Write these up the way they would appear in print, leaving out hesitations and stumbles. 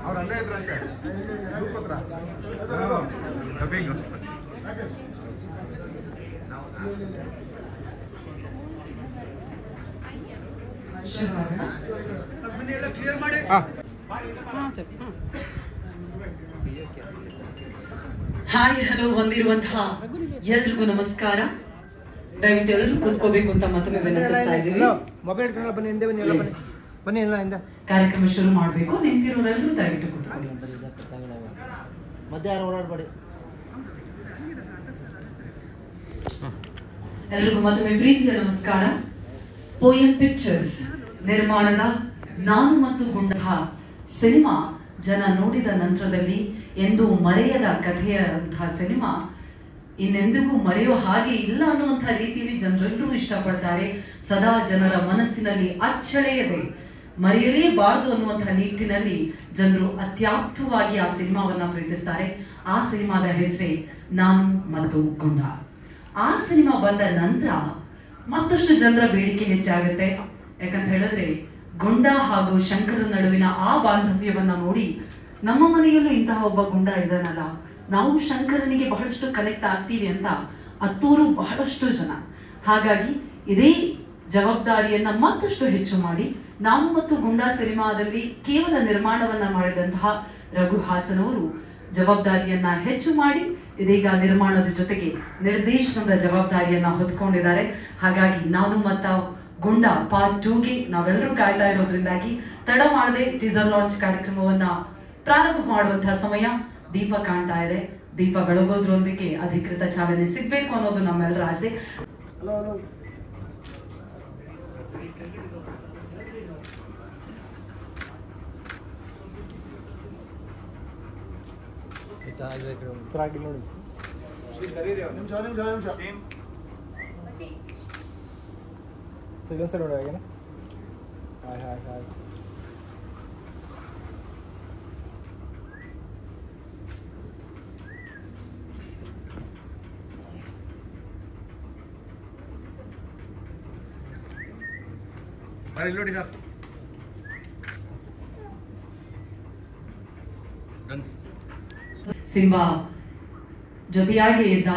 ಅವ್ರು ಅಲ್ಲೇ ಇದ್ರಂತೆ ಪತ್ರ ಡಬ್ಬಿಂಗ್ ಕ್ಲಿಯರ್ ಮಾಡಿ. ಹಾಯ್ ಹಲೋ ಹೊಂದಿರುವಂತಹ ಎಲ್ರಿಗೂ ನಮಸ್ಕಾರ. ದಯವಿಟ್ಟು ಎಲ್ಲರೂ ಕೂತ್ಕೋಬೇಕು ಅಂತ ಮತ್ತೊಮ್ಮೆ ವಿನಂತಿಸ್ತಾ ಇದ್ದೀವಿ. ಕಾರ್ಯಕ್ರಮ ಶುರು ಮಾಡಬೇಕು. ನಿಂತಿರೋರೆಲ್ಲರೂ ದಯವಿಟ್ಟು ಕೂತ್ಕೊಳ್ಳಿ. ಎಲ್ರಿಗೂ ಮತ್ತೊಮ್ಮೆ ಪ್ರೀತಿಯ ನಮಸ್ಕಾರ. ಪೋಯಂ ಪಿಕ್ಚರ್ಸ್ ನಿರ್ಮಾಣದ ನಾನು ಮತ್ತು ಗುಂಡ ಸಿನಿಮಾ ಜನ ನೋಡಿದ ನಂತರದಲ್ಲಿ ಎಂದೂ ಮರೆಯದ ಕಥೆಯಂತಹ ಸಿನಿಮಾ ಇನ್ನೆಂದಿಗೂ ಮರೆಯೋ ಹಾಗೆ ಇಲ್ಲ ಅನ್ನುವಂತಹ ರೀತಿಯಲ್ಲಿ ಜನರೆಲ್ಲರೂ ಇಷ್ಟಪಡ್ತಾರೆ. ಸದಾ ಜನರ ಮನಸ್ಸಿನಲ್ಲಿ ಅಚ್ಚಳೆಯದೆ ಮರೆಯಲೇಬಾರದು ಅನ್ನುವಂತಹ ನಿಟ್ಟಿನಲ್ಲಿ ಜನರು ಅತ್ಯಾಪ್ತವಾಗಿ ಆ ಸಿನಿಮಾವನ್ನ ಪ್ರೀತಿಸ್ತಾರೆ. ಆ ಸಿನಿಮಾದ ಹೆಸರೇ ನಾನು ಮತ್ತು ಗುಂಡ. ಆ ಸಿನಿಮಾ ಬಂದ ನಂತರ ಮತ್ತಷ್ಟು ಜನರ ಬೇಡಿಕೆ ಹೆಚ್ಚಾಗುತ್ತೆ. ಯಾಕಂತ ಹೇಳಿದ್ರೆ ಗುಂಡ ಹಾಗೂ ಶಂಕರ ನಡುವಿನ ಆ ಬಾಂಧವ್ಯವನ್ನ ನೋಡಿ ನಮ್ಮ ಮನೆಯಲ್ಲೂ ಇಂತಹ ಒಬ್ಬ ಗುಂಡ ಇದ್ದಾನಲ್ಲ, ನಾವು ಶಂಕರನಿಗೆ ಬಹಳಷ್ಟು ಕನೆಕ್ಟ್ ಆಗ್ತೀವಿ ಅಂತ ಅತ್ತೂರು ಬಹಳಷ್ಟು ಜನ. ಹಾಗಾಗಿ ಇದೇ ಜವಾಬ್ದಾರಿಯನ್ನ ಮತ್ತಷ್ಟು ಹೆಚ್ಚು ಮಾಡಿ ನಾನು ಮತ್ತು ಗುಂಡ ಸಿನಿಮಾದಲ್ಲಿ ಕೇವಲ ನಿರ್ಮಾಣವನ್ನ ಮಾಡಿದಂತಹ ರಘು ಹಾಸನ್ ಅವರು ಜವಾಬ್ದಾರಿಯನ್ನ ಹೆಚ್ಚು ಮಾಡಿ ಇದೀಗ ನಿರ್ಮಾಣದ ಜೊತೆಗೆ ನಿರ್ದೇಶನದ ಜವಾಬ್ದಾರಿಯನ್ನ ಹೊತ್ಕೊಂಡಿದ್ದಾರೆ. ಹಾಗಾಗಿ ನಾನು ಮತ್ತು ಗುಂಡ ಪಾರ್ಟ್ 2ಗೆ ನಾವೆಲ್ಲರೂ ಕಾಯ್ತಾ ಇರೋದ್ರಿಂದಾಗಿ ತಡ ಮಾಡದೆ ಟೀಸರ್ ಲಾಂಚ್ ಕಾರ್ಯಕ್ರಮವನ್ನ ಪ್ರಾರಂಭ ಮಾಡುವಂತಹ ಸಮಯ. ದೀಪ ಕಾಣ್ತಾ ಇದೆ. ದೀಪ ಬೆಳಗೋದ್ರೊಂದಿಗೆ ಅಧಿಕೃತ ಚಾಲನೆ ಸಿಗ್ಬೇಕು ಅನ್ನೋದು ನಮ್ಮೆಲ್ಲರ ಆಸೆ. ನೋಡಿ ಸರ್, ಸಿಂಬಾ ಜೊತೆಯಾಗಿ ಇದ್ದ.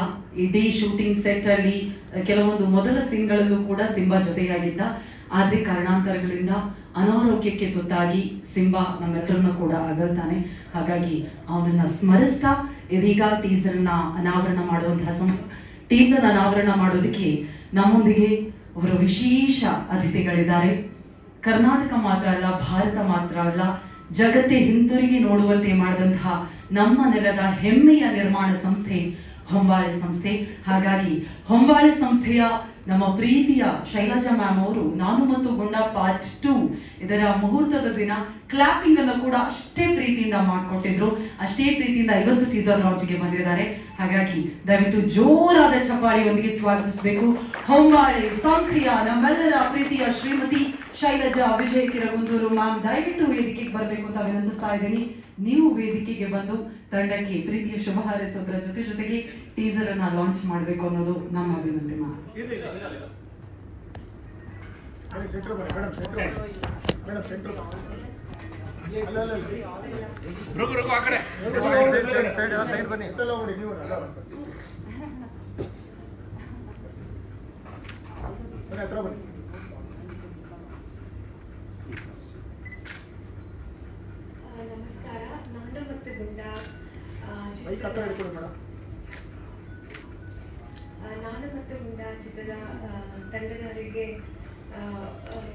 ಇಡೀ ಶೂಟಿಂಗ್ ಸೆಟ್ ಅಲ್ಲಿ ಕೆಲವೊಂದು ಮೊದಲ ಸೀನ್ಗಳಲ್ಲೂ ಕೂಡ ಸಿಂಬಾ ಜೊತೆಯಾಗಿದ್ದ. ಆದ್ರೆ ಕಾರಣಾಂತರಗಳಿಂದ ಅನಾರೋಗ್ಯಕ್ಕೆ ತುತ್ತಾಗಿ ಸಿಂಬಾ ನಮ್ಮೆಲ್ಲರನ್ನು ಕೂಡ ಅಗಲ್ತಾನೆ. ಹಾಗಾಗಿ ಅವನನ್ನ ಸ್ಮರಿಸ್ತಾ ಇದೀಗ ಟೀಸರ್ನ ಅನಾವರಣ ಮಾಡುವಂತಹ ಟೀಸರ್ನ ಅನಾವರಣ ಮಾಡೋದಕ್ಕೆ ನಮ್ಮೊಂದಿಗೆ ಅವರು ವಿಶೇಷ ಅತಿಥಿಗಳಿದ್ದಾರೆ. ಕರ್ನಾಟಕ ಮಾತ್ರ ಅಲ್ಲ, ಭಾರತ ಮಾತ್ರ ಅಲ್ಲ, ಜಗತ್ತೇ ಹಿಂತಿರುಗಿ ನೋಡುವಂತೆ ಮಾಡಿದಂತಹ ನಮ್ಮ ನೆಲದ ಹೆಮ್ಮೆಯ ನಿರ್ಮಾಣ ಸಂಸ್ಥೆ ಹೊಂಬಾಳೆ ಸಂಸ್ಥೆ. ಹಾಗಾಗಿ ಹೊಂಬಾಳೆ ಸಂಸ್ಥೆಯ ನಮ್ಮ ಪ್ರೀತಿಯ ಶೈಲಜಾ ಮ್ಯಾಮ್ ಅವರು ನಾನು ಮತ್ತು ಗುಂಡ ಪಾರ್ಟ್ 2 ಇದರ ಮುಹೂರ್ತದ ದಿನ ಕ್ಲಾಪಿಂಗ್ ಅನ್ನು ಕೂಡ ಅಷ್ಟೇ ಪ್ರೀತಿಯಿಂದ ಮಾಡಿಕೊಟ್ಟಿದ್ರು. ಅಷ್ಟೇ ಪ್ರೀತಿಯಿಂದ ಇವತ್ತು ಟೀಸರ್ ಲಾಂಚ್ಗೆ ಬಂದಿದ್ದಾರೆ. ಹಾಗಾಗಿ ದಯವಿಟ್ಟು ಜೋರಾದ ಚಪ್ಪಾಳಿಯೊಂದಿಗೆ ಸ್ವಾಗತಿಸಬೇಕು ಹೊಂಬಾಳೆ ಸಂಸ್ಥೆಯ ನಮ್ಮೆಲ್ಲರ ಪ್ರೀತಿಯ ಶ್ರೀಮತಿ ಶೈಲಜಾ ವಿಜಯ್ ಕಿರಗುಂದೂರು ಮ್ಯಾಮ್. ದಯವಿಟ್ಟು ವೇದಿಕೆಗೆ ಬರಬೇಕು ಅಂತ ವಿನಂತಿಸ್ತಾ ಇದ್ದೀನಿ. ನೀವು ವೇದಿಕೆಗೆ ಬಂದು ತಂಡಕ್ಕೆ ಪ್ರೀತಿಯ ಶುಭ ಹಾರೈಸೋದ್ರ ಜೊತೆಗೆ ಟೀಸರ್ ಅನ್ನ ಲಾಂಚ್ ಮಾಡಬೇಕು ಅನ್ನೋದು ನಮ್ಮ ವಿನಂತಿ. ನಮಸ್ಕಾರ. ನಾನು ಮತ್ತು ಗುಂಡ ಚಿತ್ರದ ತಂಡದವರಿಗೆ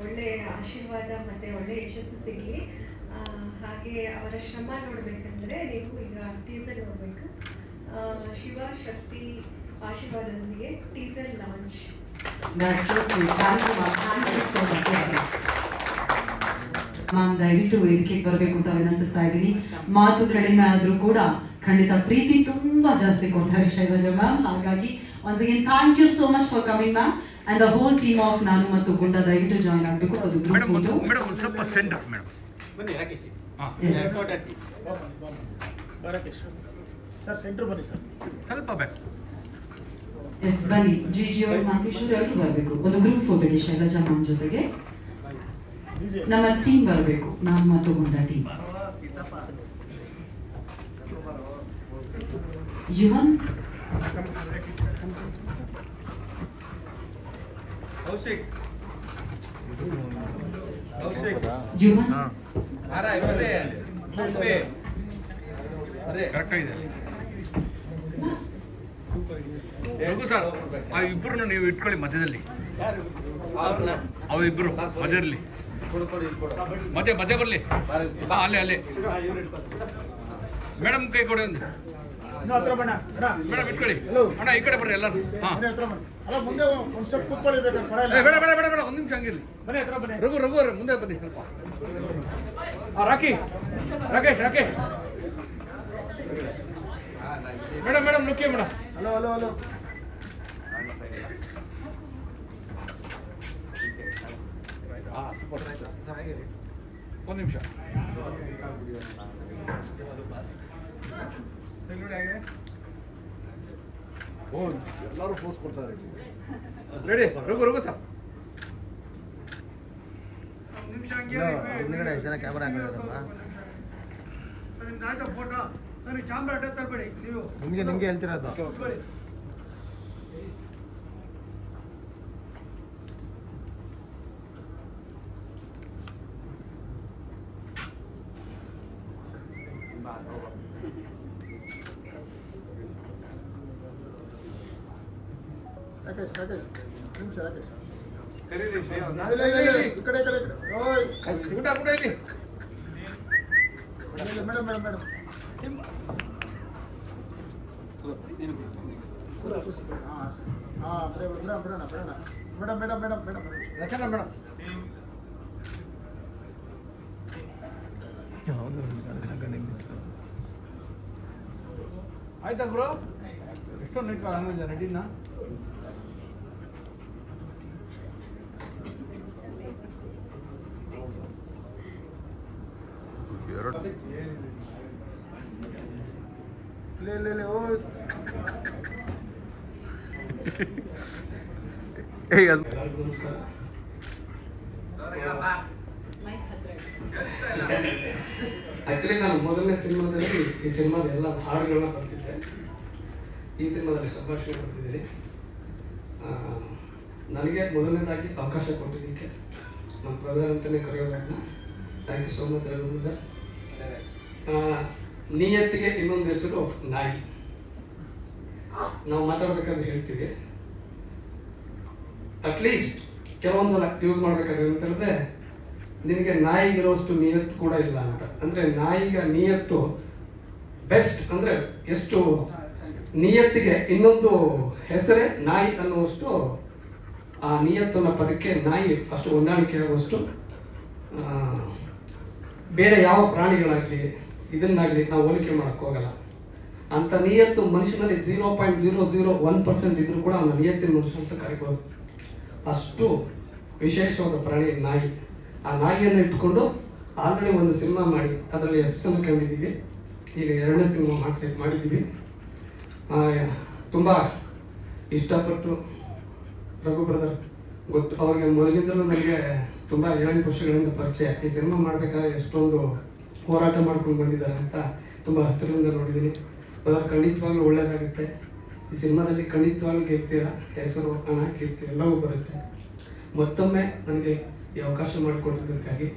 ಒಳ್ಳೆಯ ಆಶೀರ್ವಾದ ಮತ್ತು ಒಳ್ಳೆಯ ಯಶಸ್ಸು ಸಿಗಲಿ. ಹಾಗೆ ಅವರ ಶ್ರಮ ನೋಡಬೇಕಂದ್ರೆ ನೀವು ಈಗ ಟೀಸರ್ ನೋಡಬೇಕು. ಶಿವ ಶಕ್ತಿ ಆಶೀರ್ವಾದದೊಂದಿಗೆ ಟೀಸರ್ ಲಾಂಚ್. ಮ್ಯಾಮ್ ದಯವಿಟ್ಟು ವೇದಿಕೆಗೆ ಬರಬೇಕು ಅಂತ ವಿನಂತಿಸ್ತಾ ಇದ್ದೀನಿ. ಮಾತು ಕಡಿಮೆ ಆದ್ರೂ ಕೂಡ ಖಂಡಿತ ಪ್ರೀತಿ ತುಂಬಾ ಜಾಸ್ತಿ ಕೊಡ್ತಾರೆ ಶೈಲಜಾ ಮ್ಯಾಮ್. ಹಾಗಾಗಿ once again thank you so much for coming ma'am and the whole team of ನಾನು ಮತ್ತು ಗುಂಡ ದಯವಿಟ್ಟು ಜಾಯಿನ್ ಆಗಬೇಕು. ಅದು ಗ್ರೂಪ್ ಫೋಟೋ. ಮೇಡಮ್ ಸ್ವಲ್ಪ ಸೆಂಟರ್ ಮೇಡಮ್ ಬನ್ನಿ. ರಾಕೇಶ್ ಸರ್ ಸೆಂಟರ್ ಬನ್ನಿ ಸರ್, ಸ್ವಲ್ಪ ಬ್ಯಾಕ್. ಎಸ್ ಬನ್ನಿ. ಜಿಜಿ ಅವರು ಮಾತೇಶ್ವರ್ ಎಲ್ಲರೂ ಬರಬೇಕು. ಒಂದು ಗ್ರೂಪ್ ಫೋಟೋಗೆ ಶೈಲಜಾ ಮ್ಯಾಮ್ ಜೊತೆಗೆ ನಮ್ಮ ಟೀಮ್ ಬರಬೇಕು. ನಾನು ಮತ್ತು ಗುಂಡ ಟೀಮ್. ಯುವನ್, ಯುವನ್, ಕರೆಕ್ಟ್ ಆಗಿದೆ ರಘು ಸರ್. ಆ ಇಬ್ಬರನ್ನು ನೀವು ಇಟ್ಕೊಳ್ಳಿ ಮಧ್ಯದಲ್ಲಿ, ಅವ ಇಬ್ಬರು ಮಧ್ಯದಲ್ಲಿ, ಮಧ್ಯೆ ಬರಲಿ. ಅಲ್ಲೇ ಮೇಡಮ್ ಕೈ ಕೊಡಿ ಒಂದು. ಮೇಡಮ್ ಇಟ್ಕೊಳ್ಳಿ ಅಣ್ಣ, ಈ ಕಡೆ ಬರ್ರಿ ಎಲ್ಲರೂ. ಬೇಡ ಬೇಡ ಬೇಡ ಬೇಡ, ಒಂದು ನಿಮಿಷ ಹಂಗಿರ್ಲಿ. ರಘು ರಘು ಅವ್ರೆ ಮುಂದೆ ಬನ್ನಿ ಸ್ವಲ್ಪ. ರಾಕೇಶ್ ಮೇಡಮ್ ಮೇಡಮ್ ಲುಕ್ಕಿ ಮೇಡಮ್. ಹಲೋ ಒಂದು ನಿಮಿಷ. ಓ ಎಲ್ಲರೂ ಪೋಸ್ ಕೊಡ್ತಾರೆ. Ready Raghu sir. ಹಿಂದ್ಗಡೆ ಎಷ್ಟು ಜನ ಕ್ಯಾಮ್ರಾ ಹಾಕಿರೋದಪ್ಪ? ಫೋಟೋ ಸರಿ, ಕ್ಯಾಮ್ರಾ ಅಡ್ಡ ತರಬೇಡಿ ನೀವು. ನಿಮ್ಗೆ ಹೇಳ್ತಿರೋದು. ರಾಕೇಶ್ ನಿಮಿಷ ರಾಕೇಶ್ ಈ ಕಡೆ ಮೇಡಮ್ ರಚನಾ ಮೇಡಮ್. ಆಯ್ತಾ ಗುರು? ಎಷ್ಟೊಂದು ನೆಟ್ ಹಂಗಿಲ್ಲ ರೆಡಿನಾ? ಆಕ್ಚುಲಿ ನಾನು ಮೊದಲನೇ ಸಿನಿಮಾದಲ್ಲಿ ಈ ಸಿನಿಮಾದ ಎಲ್ಲ ಹಾಡುಗಳನ್ನ ಬರ್ತಿದ್ದೆ. ಈ ಸಿನಿಮಾದಲ್ಲಿ ಸಂಭಾಷಣೆ ಬರ್ತಿದ್ದೀನಿ. ನನಗೆ ಮೊದಲನೇದಾಗಿ ಅವಕಾಶ ಕೊಟ್ಟಿದ್ದಕ್ಕೆ ನಮ್ಮ ಬ್ರದರ್ ಅಂತಲೇ ಕರೆಯೋದನ್ನ ಥ್ಯಾಂಕ್ ಯು ಸೋ ಮಚ್ ರಘುವರ್ಧನ್. ನಿಯತ್ತಿಗೆ ಇನ್ನೊಂದು ಹೆಸರು ನಾಯಿ. ನಾವು ಮಾತಾಡ್ಬೇಕಾದ್ರೆ ಹೇಳ್ತೀವಿ, ಅಟ್ಲೀಸ್ಟ್ ಕೆಲವೊಂದ್ಸಲ ಯೂಸ್ ಮಾಡ್ಬೇಕಾದ್ರೆ ಅಂತ ಹೇಳಿದ್ರೆ ನಿನಗೆ ನಾಯಿಗಿರೋಷ್ಟು ನಿಯತ್ತು ಕೂಡ ಇಲ್ಲ ಅಂತ. ಅಂದ್ರೆ ನಾಯಿಗ ನಿಯತ್ತು ಬೆಸ್ಟ್. ಅಂದ್ರೆ ಎಷ್ಟು ನಿಯತ್ತಿಗೆ ಇನ್ನೊಂದು ಹೆಸರೇ ನಾಯಿ ಅನ್ನುವಷ್ಟು ಆ ನಿಯತ್ತನ್ನ ಪದಕ್ಕೆ ನಾಯಿ ಅಷ್ಟು ಹೊಂದಾಣಿಕೆ ಆಗುವಷ್ಟು ಬೇರೆ ಯಾವ ಪ್ರಾಣಿಗಳಾಗ್ಲಿ ಇದನ್ನಾಗ್ಲಿ ನಾವು ಹೋಲಿಕೆ ಮಾಡಕ್ ಹೋಗಲ್ಲ. ಅಂತ ನಿಯತ್ತು ಮನುಷ್ಯನಲ್ಲಿ 0.001% ಇದ್ರೂ ಕೂಡ ಅವನ ನಿಯತ್ತಿನ ಮನುಷ್ಯ ಅಂತ ಕರಿಬೋದು. ಅಷ್ಟು ವಿಶೇಷವಾದ ಪ್ರಾಣಿ ನಾಯಿ. ಆ ನಾಯಿಯನ್ನು ಇಟ್ಕೊಂಡು ಆಲ್ರೆಡಿ ಒಂದು ಸಿನಿಮಾ ಮಾಡಿ ಅದರಲ್ಲಿ ಯಶಸ್ಸನ್ನು ಕಂಡಿದ್ದೀವಿ. ಈಗ 2ನೇ ಸಿನಿಮಾ ಮಾಡಿದ್ದೀವಿ. ತುಂಬ ಇಷ್ಟಪಟ್ಟು ರಘು ಬ್ರದರ್ ಗೊತ್ತು, ಅವ್ರಿಗೆ ಮೊದಲಿಂದಲೂ ನನಗೆ ತುಂಬ 7 ವರ್ಷಗಳಿಂದ ಪರಿಚಯ. ಈ ಸಿನಿಮಾ ಮಾಡಬೇಕಾದ್ರೆ ಎಷ್ಟೊಂದು ಹೋರಾಟ ಮಾಡ್ಕೊಂಡು ಬಂದಿದ್ದಾರೆ ಅಂತ ತುಂಬ ಹತ್ತಿರದಿಂದ ನೋಡಿದ್ದೀನಿ. ಬ್ರದರ್ ಖಂಡಿತವಾಗ್ಲೂ ಒಳ್ಳೆಯದಾಗುತ್ತೆ. ಈ ಸಿನಿಮಾದಲ್ಲಿ ಖಂಡಿತವಾಗ್ಲೂ ಗೆಲ್ತೀರಾ, ಹೆಸರು ಹಣ ಕೀರ್ತಿ ಎಲ್ಲವೂ ಬರುತ್ತೆ. ಮತ್ತೊಮ್ಮೆ ನನಗೆ ಈ ಅವಕಾಶ ಮಾಡಿಕೊಟ್ಟಿದ್ದಕ್ಕಾಗಿ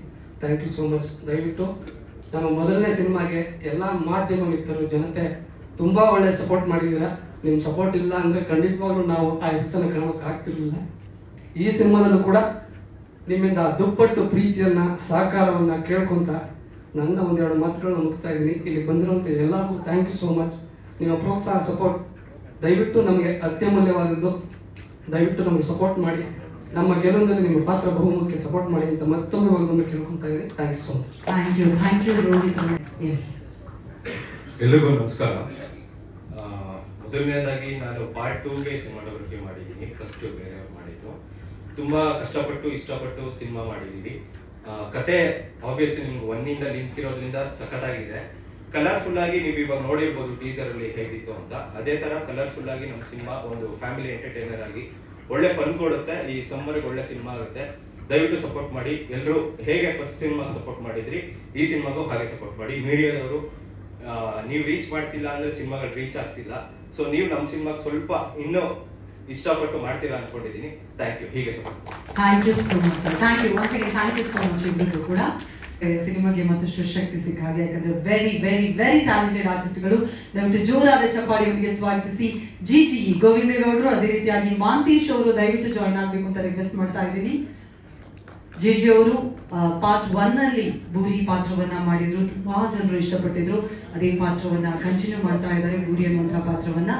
ಥ್ಯಾಂಕ್ ಯು ಸೋ ಮಚ್. ದಯವಿಟ್ಟು ನಮ್ಮ ಮೊದಲನೇ ಸಿನಿಮಾಗೆ ಎಲ್ಲ ಮಾಧ್ಯಮ ಮಿತ್ರರು ಜನತೆ ತುಂಬ ಒಳ್ಳೆ ಸಪೋರ್ಟ್ ಮಾಡಿದ್ದೀರಾ. ನಿಮ್ಮ ಸಪೋರ್ಟ್ ಇಲ್ಲ ಅಂದರೆ ಖಂಡಿತವಾಗ್ಲೂ ನಾವು ಆ ಹೆಸರನ್ನು ಕಾಣೋಕೆ ಆಗ್ತಿರ್ಲಿಲ್ಲ. ಈ ಸಿನಿಮಾದಲ್ಲೂ ಕೂಡ ನಿಮ್ಮಿಂದ ದುಪ್ಪಟ್ಟು ಪ್ರೀತಿಯನ್ನು ಸಹಕಾರವನ್ನು ಕೇಳ್ಕೊತ ನನ್ನ ಒಂದೆರಡು ಮಾತುಗಳನ್ನ ಮುಗ್ತಾ ಇದ್ದೀನಿ. ಇಲ್ಲಿ ಬಂದಿರುವಂಥ ಎಲ್ಲರಿಗೂ ಥ್ಯಾಂಕ್ ಯು ಸೋ ಮಚ್. ನಿಮ್ಮ ಪ್ರೋತ್ಸಾಹ ಸಪೋರ್ಟ್ ದಯವಿಟ್ಟು ನಮಗೆ ಅತ್ಯಮೂಲ್ಯವಾದದ್ದು. ದಯವಿಟ್ಟು ನಮಗೆ ಸಪೋರ್ಟ್ ಮಾಡಿ, ನಮ್ಮ ಗೆಲುವಿನಲ್ಲಿ ನಿಮ್ಮ ಪಾತ್ರ ಬಹುಮುಖ್ಯ. ಸಪೋರ್ಟ್ ಮಾಡಿ ಅಂತ ಮತ್ತೊಮ್ಮೆ ಒಂದೊಮ್ಮೆ ಕೇಳ್ಕೊತಾ ಇದ್ದೀನಿ. Thank you so much. Thank you Rohit. Yes, ಎಲ್ರಿಗೂ ನಮಸ್ಕಾರ. ಮೊದಲನೇದಾಗಿ ನಾನು ಪಾರ್ಟ್ 2ಗೆ ಸಿನಿಮಾಟೋಗ್ರಫಿ ಮಾಡಿದ್ದೀನಿ. ಫಸ್ಟ್ ಬೇರೆಯವ್ರು ಮಾಡಿದ್ದು. ತುಂಬ ಕಷ್ಟಪಟ್ಟು ಇಷ್ಟಪಟ್ಟು ಸಿನಿಮಾ ಮಾಡಿದ್ದೀವಿ. ಕತೆ ಆಬ್ವಿಯಸ್ಲಿ ನಿಮ್ಗೆ 1ನಿಂದ ಲಿಂಕ್ ಇರೋದ್ರಿಂದ ಸಖತ್ತಾಗಿದೆ. ಕಲರ್ಫುಲ್ ಆಗಿ ನೀವು ಇವಾಗ ನೋಡಿರ್ಬೋದು ಟೀಸರ್ ಅಲ್ಲಿ ಹೇಗಿತ್ತು ಅಂತ. ಅದೇ ತರ ಕಲರ್ಫುಲ್ ಆಗಿ ನಮ್ಮ ಸಿನಿಮಾ ಒಂದು ಫ್ಯಾಮಿಲಿ ಎಂಟರ್ಟೈನರ್ ಆಗಿ ಒಳ್ಳೆ ಫನ್ ಕೊಡುತ್ತೆ. ಈ ಸಮ್ಮರ್ಗೆ ಒಳ್ಳೆ ಸಿನಿಮಾ ಆಗುತ್ತೆ. ದಯವಿಟ್ಟು ಸಪೋರ್ಟ್ ಮಾಡಿ. ಎಲ್ಲರೂ ಹೇಗೆ ಫಸ್ಟ್ ಸಿನಿಮಾ ಸಪೋರ್ಟ್ ಮಾಡಿದ್ರಿ ಈ ಸಿನಿಮಾಗೂ ಹಾಗೆ ಸಪೋರ್ಟ್ ಮಾಡಿ. ಮೀಡಿಯಾದವರು ನೀವು ರೀಚ್ ಮಾಡಿಸಿಲ್ಲ ಅಂದರೆ ಸಿನಿಮಾಗಳು ರೀಚ್ ಆಗ್ತಿಲ್ಲ. ಸೊ ನೀವು ನಮ್ಮ ಸಿನಿಮಾಗೆ ಸ್ವಲ್ಪ ಇನ್ನೂ ಇಷ್ಟಪಟ್ಟು ಮಾಡ್ತೀರಾ ಅಂದ್ಕೊಂಡಿದ್ದೀನಿ. Thank you. ಹೀಗೆ sir. Thank you so much sir. Thank you once again. Thank you so much ಇಬ್ಬರಿಗೂ ಕೂಡ. ಸಿನಿಮಾಗೆ ಮತ್ತಷ್ಟು ಶಕ್ತಿ ಸಿಕ್ಕ ಹಾಗೆ, ಯಾಕಂದ್ರೆ ವೆರಿ ವೆರಿ ವೆರಿ ಟ್ಯಾಲೆಂಟೆಡ್ ಆರ್ಟಿಸ್ಟ್ಗಳು. ದಯವಿಟ್ಟು ಜೋರಾದ ಚಪ್ಪಾಳಿಯೊಂದಿಗೆ ಸ್ವಾಗತಿಸಿ GGE ಗೋವಿಂದೇಗೌಡರು, ಅದೇ ರೀತಿಯಾಗಿ ಮಾಂತೇಶ್ ಅವರು ದಯವಿಟ್ಟು ಜಾಯ್ನ್ ಆಗಬೇಕು ಅಂತ ರಿಕ್ವೆಸ್ಟ್ ಮಾಡ್ತಾ ಇದ್ದೀನಿ. GG ಅವರು ಪಾರ್ಟ್ 1 ನಲ್ಲಿ ಭೂರಿ ಪಾತ್ರವನ್ನ ಮಾಡಿದ್ರು, ತುಂಬಾ ಜನರು ಇಷ್ಟಪಟ್ಟಿದ್ರು. ಅದೇ ಪಾತ್ರವನ್ನ ಕಂಟಿನ್ಯೂ ಮಾಡ್ತಾ ಇದ್ದಾರೆ, ಭೂರಿ ಅನ್ನುವಂತಹ ಪಾತ್ರವನ್ನ.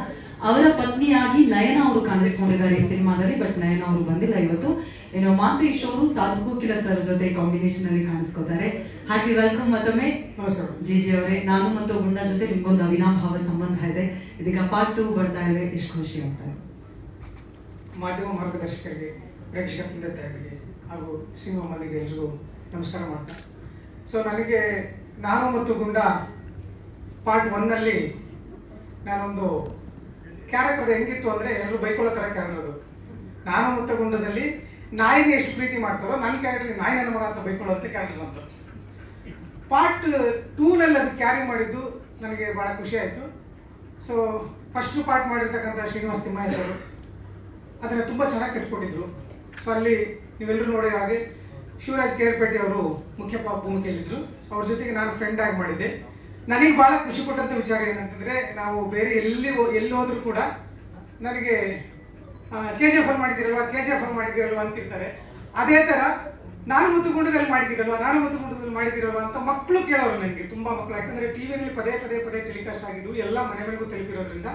ಅವರ ಪತ್ನಿಯಾಗಿ ನಯನ ಅವರು ಕಾಣಿಸ್ಕೊಂಡಿದ್ದಾರೆ ಈ ಸಿನಿಮಾದಲ್ಲಿ, ಬಟ್ ನಯನ ಅವರು ಬಂದಿಲ್ಲ ಇವತ್ತು. ಏನೋ ಮಾಂತೇಶ್ ಅವರು ಸಾಧು ಕೋಕಿಲ ಸರ್ ಜೊತೆ ಕಾಂಬಿನೇಷನ್ ಅಲ್ಲಿ ಕಾಣಿಸ್ಕೋತಾರೆ. ಹಾಗೆ ವೆಲ್ಕಮ್ ಮತ್ತೊಮ್ಮೆ GG ಅವರೇ. ನಾನು ಮತ್ತು ಗುಂಡ ಜೊತೆ ನಿಮ್ಗೊಂದು ಅವಿನಾಭಾವ ಸಂಬಂಧ ಇದೆ. ಇದೀಗ ಪಾರ್ಟ್ 2 ಬರ್ತಾ ಇದೆ, ಎಷ್ಟು ಖುಷಿ ಆಗ್ತಾ ಇದೆ. ಮಾಧ್ಯಮ ಮಾರ್ಗದರ್ಶಕರಿಗೆ, ಪ್ರೇಕ್ಷಕ ತಂದೆ ಹಾಗೂ ಸಿನಿಮಾ ಮಂದಿಗೆ ಎಲ್ರಿಗೂ ನಮಸ್ಕಾರ ಮಾಡ್ತಾ. ಸೊ ನನಗೆ ನಾನು ಮತ್ತು ಗುಂಡ ಪಾರ್ಟ್ 1 ನಲ್ಲಿ ನಾನೊಂದು ಕ್ಯಾರೆಕ್ಟರ್ ಹೆಂಗಿತ್ತು ಅಂದರೆ ಎಲ್ಲರೂ ಬೈಕೊಳ್ಳೋ ಥರ ಕ್ಯಾರೆಕ್ಟರ್ ಅದು. ನಾನು ಮತ್ತು ಗುಂಡದಲ್ಲಿ ನಾಯಿನ ಎಷ್ಟು ಪ್ರೀತಿ ಮಾಡ್ತಾರೋ ನನ್ನ ಕ್ಯಾರೆಕ್ಟರ್ ನಾಯಿ ನನ್ನ ಮಗ ಅಂತ ಬೈಕೊಳ್ಳೋಂಥ ಕ್ಯಾರೆಕ್ಟರ್ ಅಂತ. ಪಾರ್ಟ್ 2 ನಲ್ಲಿ ಅದು ಕ್ಯಾರಿ ಮಾಡಿದ್ದು ನನಗೆ ಭಾಳ ಖುಷಿ ಆಯಿತು. ಸೊ ಫಸ್ಟ್ ಪಾರ್ಟ್ ಮಾಡಿರ್ತಕ್ಕಂಥ ಶ್ರೀನಿವಾಸ್ ತಿಮ್ಮಯ್ಯ ಸರ್ ಅದನ್ನು ತುಂಬ ಚೆನ್ನಾಗಿ ಕಟ್ಕೊಟ್ಟಿದ್ರು. ಸೊ ಅಲ್ಲಿ ನೀವೆಲ್ಲರೂ ನೋಡಿರೋ ಹಾಗೆ ಶಿವರಾಜ್ ಕೇರ್ಪೇಟೆ ಅವರು ಮುಖ್ಯ ಭೂಮಿಕೆಯಲ್ಲಿದ್ದರು. ಸೊ ಅವ್ರ ಜೊತೆಗೆ ನಾನು ಫ್ರೆಂಡ್ ಆಗಿ ಮಾಡಿದ್ದೆ. ನನಗೆ ಭಾಳ ಖುಷಿ ಕೊಟ್ಟಂಥ ವಿಚಾರ ಏನಂತಂದರೆ, ನಾವು ಬೇರೆ ಎಲ್ಲಿ ಹೋದರೂ ಕೂಡ ನನಗೆ KGF ಅಲ್ಲಿ ಮಾಡಿದ್ದೀರಲ್ವ, KGF ಅಲ್ಲಿ ಮಾಡಿದ್ದೀರಲ್ವ ಅಂತಿರ್ತಾರೆ. ಅದೇ ಥರ ನಾನು ಮತ್ತು ಗುಂಡದಲ್ಲಿ ಮಾಡಿದ್ದೀರಲ್ವ, ನಾನು ಮತ್ತು ಗುಂಡದಲ್ಲಿ ಮಾಡಿದ್ದೀರಲ್ವ ಅಂತ ಮಕ್ಕಳು ಕೇಳೋರು ನನಗೆ, ತುಂಬ ಮಕ್ಕಳು. ಯಾಕಂದರೆ ಟಿವಿಯಲ್ಲಿ ಪದೇ ಟೆಲಿಕಾಸ್ಟ್ ಆಗಿದ್ದು, ಎಲ್ಲ ಮನೆ ಮನೆಗೂ ತಲುಪಿರೋದ್ರಿಂದ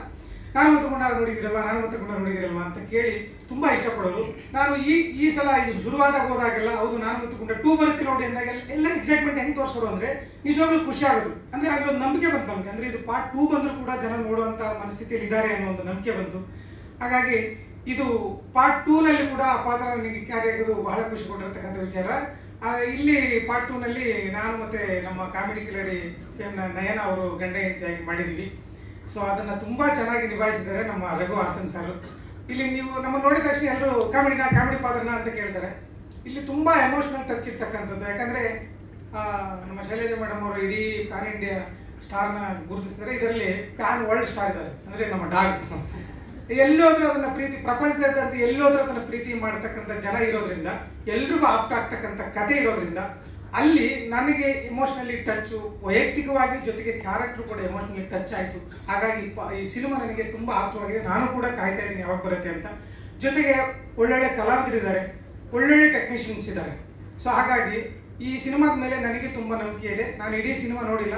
ನಾನು ಮತ್ತು ಗುಂಡ ನೋಡಿದ್ದೀರಲ್ವ, ನಾನು ಮತ್ತು ಗುಂಡ ನೋಡಿದ್ದೀರಲ್ವ ಅಂತ ಕೇಳಿ ತುಂಬ ಇಷ್ಟಪಡೋರು. ನಾನು ಈ ಸಲ ಶುರುವಾದಾಗ ಹೋದಾಗೆಲ್ಲ ಹೌದು ನಾನು ಮತ್ತು ಗುಂಡ 2 ಬರುತ್ತೆ ನೋಡಿ ಅಂದಾಗ ಎಲ್ಲ ಎಕ್ಸೈಟ್ಮೆಂಟ್ ಹೆಂಗೆ ತೋರಿಸೋರು ಅಂದರೆ ನಿಜವಾಗ್ಲೂ ಖುಷಿ ಆಗೋದು. ಅಂದರೆ ಅಲ್ಲಿ ಒಂದು ನಂಬಿಕೆ ಬಂತು ನಮಗೆ, ಅಂದರೆ ಇದು ಪಾರ್ಟ್ 2 ಬಂದರೂ ಕೂಡ ಜನ ನೋಡುವಂಥ ಮನಸ್ಥಿತಿಯಲ್ಲಿ ಇದ್ದಾರೆ ಅನ್ನೋ ಒಂದು ನಂಬಿಕೆ ಬಂತು. ಹಾಗಾಗಿ ಇದು ಪಾರ್ಟ್ 2 ನಲ್ಲಿ ಕೂಡ ಆ ಪಾತ್ರ ನನಗೆ ಕ್ಯಾರಿ ಆಗೋದು ಬಹಳ ಖುಷಿ ಕೊಟ್ಟಿರ್ತಕ್ಕಂಥ ವಿಚಾರ. ಇಲ್ಲಿ ಪಾರ್ಟ್ 2 ನಲ್ಲಿ ನಾನು ಮತ್ತೆ ನಮ್ಮ ಕಾಮಿಡಿ ಕಿಲಾಡಿ ನಯನ ಅವರು ಗಂಡ ಹೆಂಡತಿಯಾಗಿ ಮಾಡಿದ್ವಿ. ಸೊ ಅದನ್ನು ತುಂಬ ಚೆನ್ನಾಗಿ ನಿಭಾಯಿಸಿದ್ದಾರೆ ನಮ್ಮ ರಘು ಹಾಸನ್ ಸರ್. ಇಲ್ಲಿ ನೀವು ನಮ್ಮ ನೋಡಿದ ತಕ್ಷಣ ಎಲ್ಲರೂ ಕಾಮಿಡಿ ಪಾತ್ರನ ಅಂತ ಕೇಳ್ತಾರೆ. ಇಲ್ಲಿ ತುಂಬ ಎಮೋಷನಲ್ ಟಚ್ ಇರ್ತಕ್ಕಂಥದ್ದು. ಯಾಕಂದರೆ ನಮ್ಮ ಶೈಲಜಾ ಮೇಡಮ್ ಅವರು ಇಡೀ ಪ್ಯಾನ್ ಇಂಡಿಯಾ ಸ್ಟಾರ್ನ ಗುರುತಿಸಿದ್ದಾರೆ. ಇದರಲ್ಲಿ ಪ್ಯಾನ್ ವರ್ಲ್ಡ್ ಸ್ಟಾರ್ ಇದ್ದಾರೆ, ಅಂದರೆ ನಮ್ಮ ಡಾಗ್. ಎಲ್ಲೋದ್ರೂ ಅದನ್ನ ಪ್ರೀತಿ, ಪ್ರಪಂಚದಾದ್ಯಂತ ಎಲ್ಲೋದ್ರೂ ಅದನ್ನ ಪ್ರೀತಿ ಮಾಡತಕ್ಕಂಥ ಜನ ಇರೋದ್ರಿಂದ, ಎಲ್ರಿಗೂ ಆಪ್ತ ಆಗ್ತಕ್ಕಂಥ ಕತೆ ಇರೋದ್ರಿಂದ ಅಲ್ಲಿ ನನಗೆ ಇಮೋಷನಲಿ ಟಚ್ಚು, ವೈಯಕ್ತಿಕವಾಗಿ ಜೊತೆಗೆ ಕ್ಯಾರೆಕ್ಟರ್ ಕೂಡ ಎಮೋಷನಲಿ ಟಚ್ ಆಯಿತು. ಹಾಗಾಗಿ ಈ ಸಿನಿಮಾ ನನಗೆ ತುಂಬ ಆಪ್ತವಾಗಿದೆ. ನಾನು ಕೂಡ ಕಾಯ್ತಾ ಇದ್ದೀನಿ ಯಾವಾಗ ಬರುತ್ತೆ ಅಂತ. ಜೊತೆಗೆ ಒಳ್ಳೊಳ್ಳೆ ಕಲಾವಿದರಿದ್ದಾರೆ, ಒಳ್ಳೊಳ್ಳೆ ಟೆಕ್ನಿಷಿಯನ್ಸ್ ಇದ್ದಾರೆ. ಸೊ ಹಾಗಾಗಿ ಈ ಸಿನಿಮಾದ ಮೇಲೆ ನನಗೆ ತುಂಬ ನಂಬಿಕೆ ಇದೆ. ನಾನು ಇಡೀ ಸಿನಿಮಾ ನೋಡಿಲ್ಲ,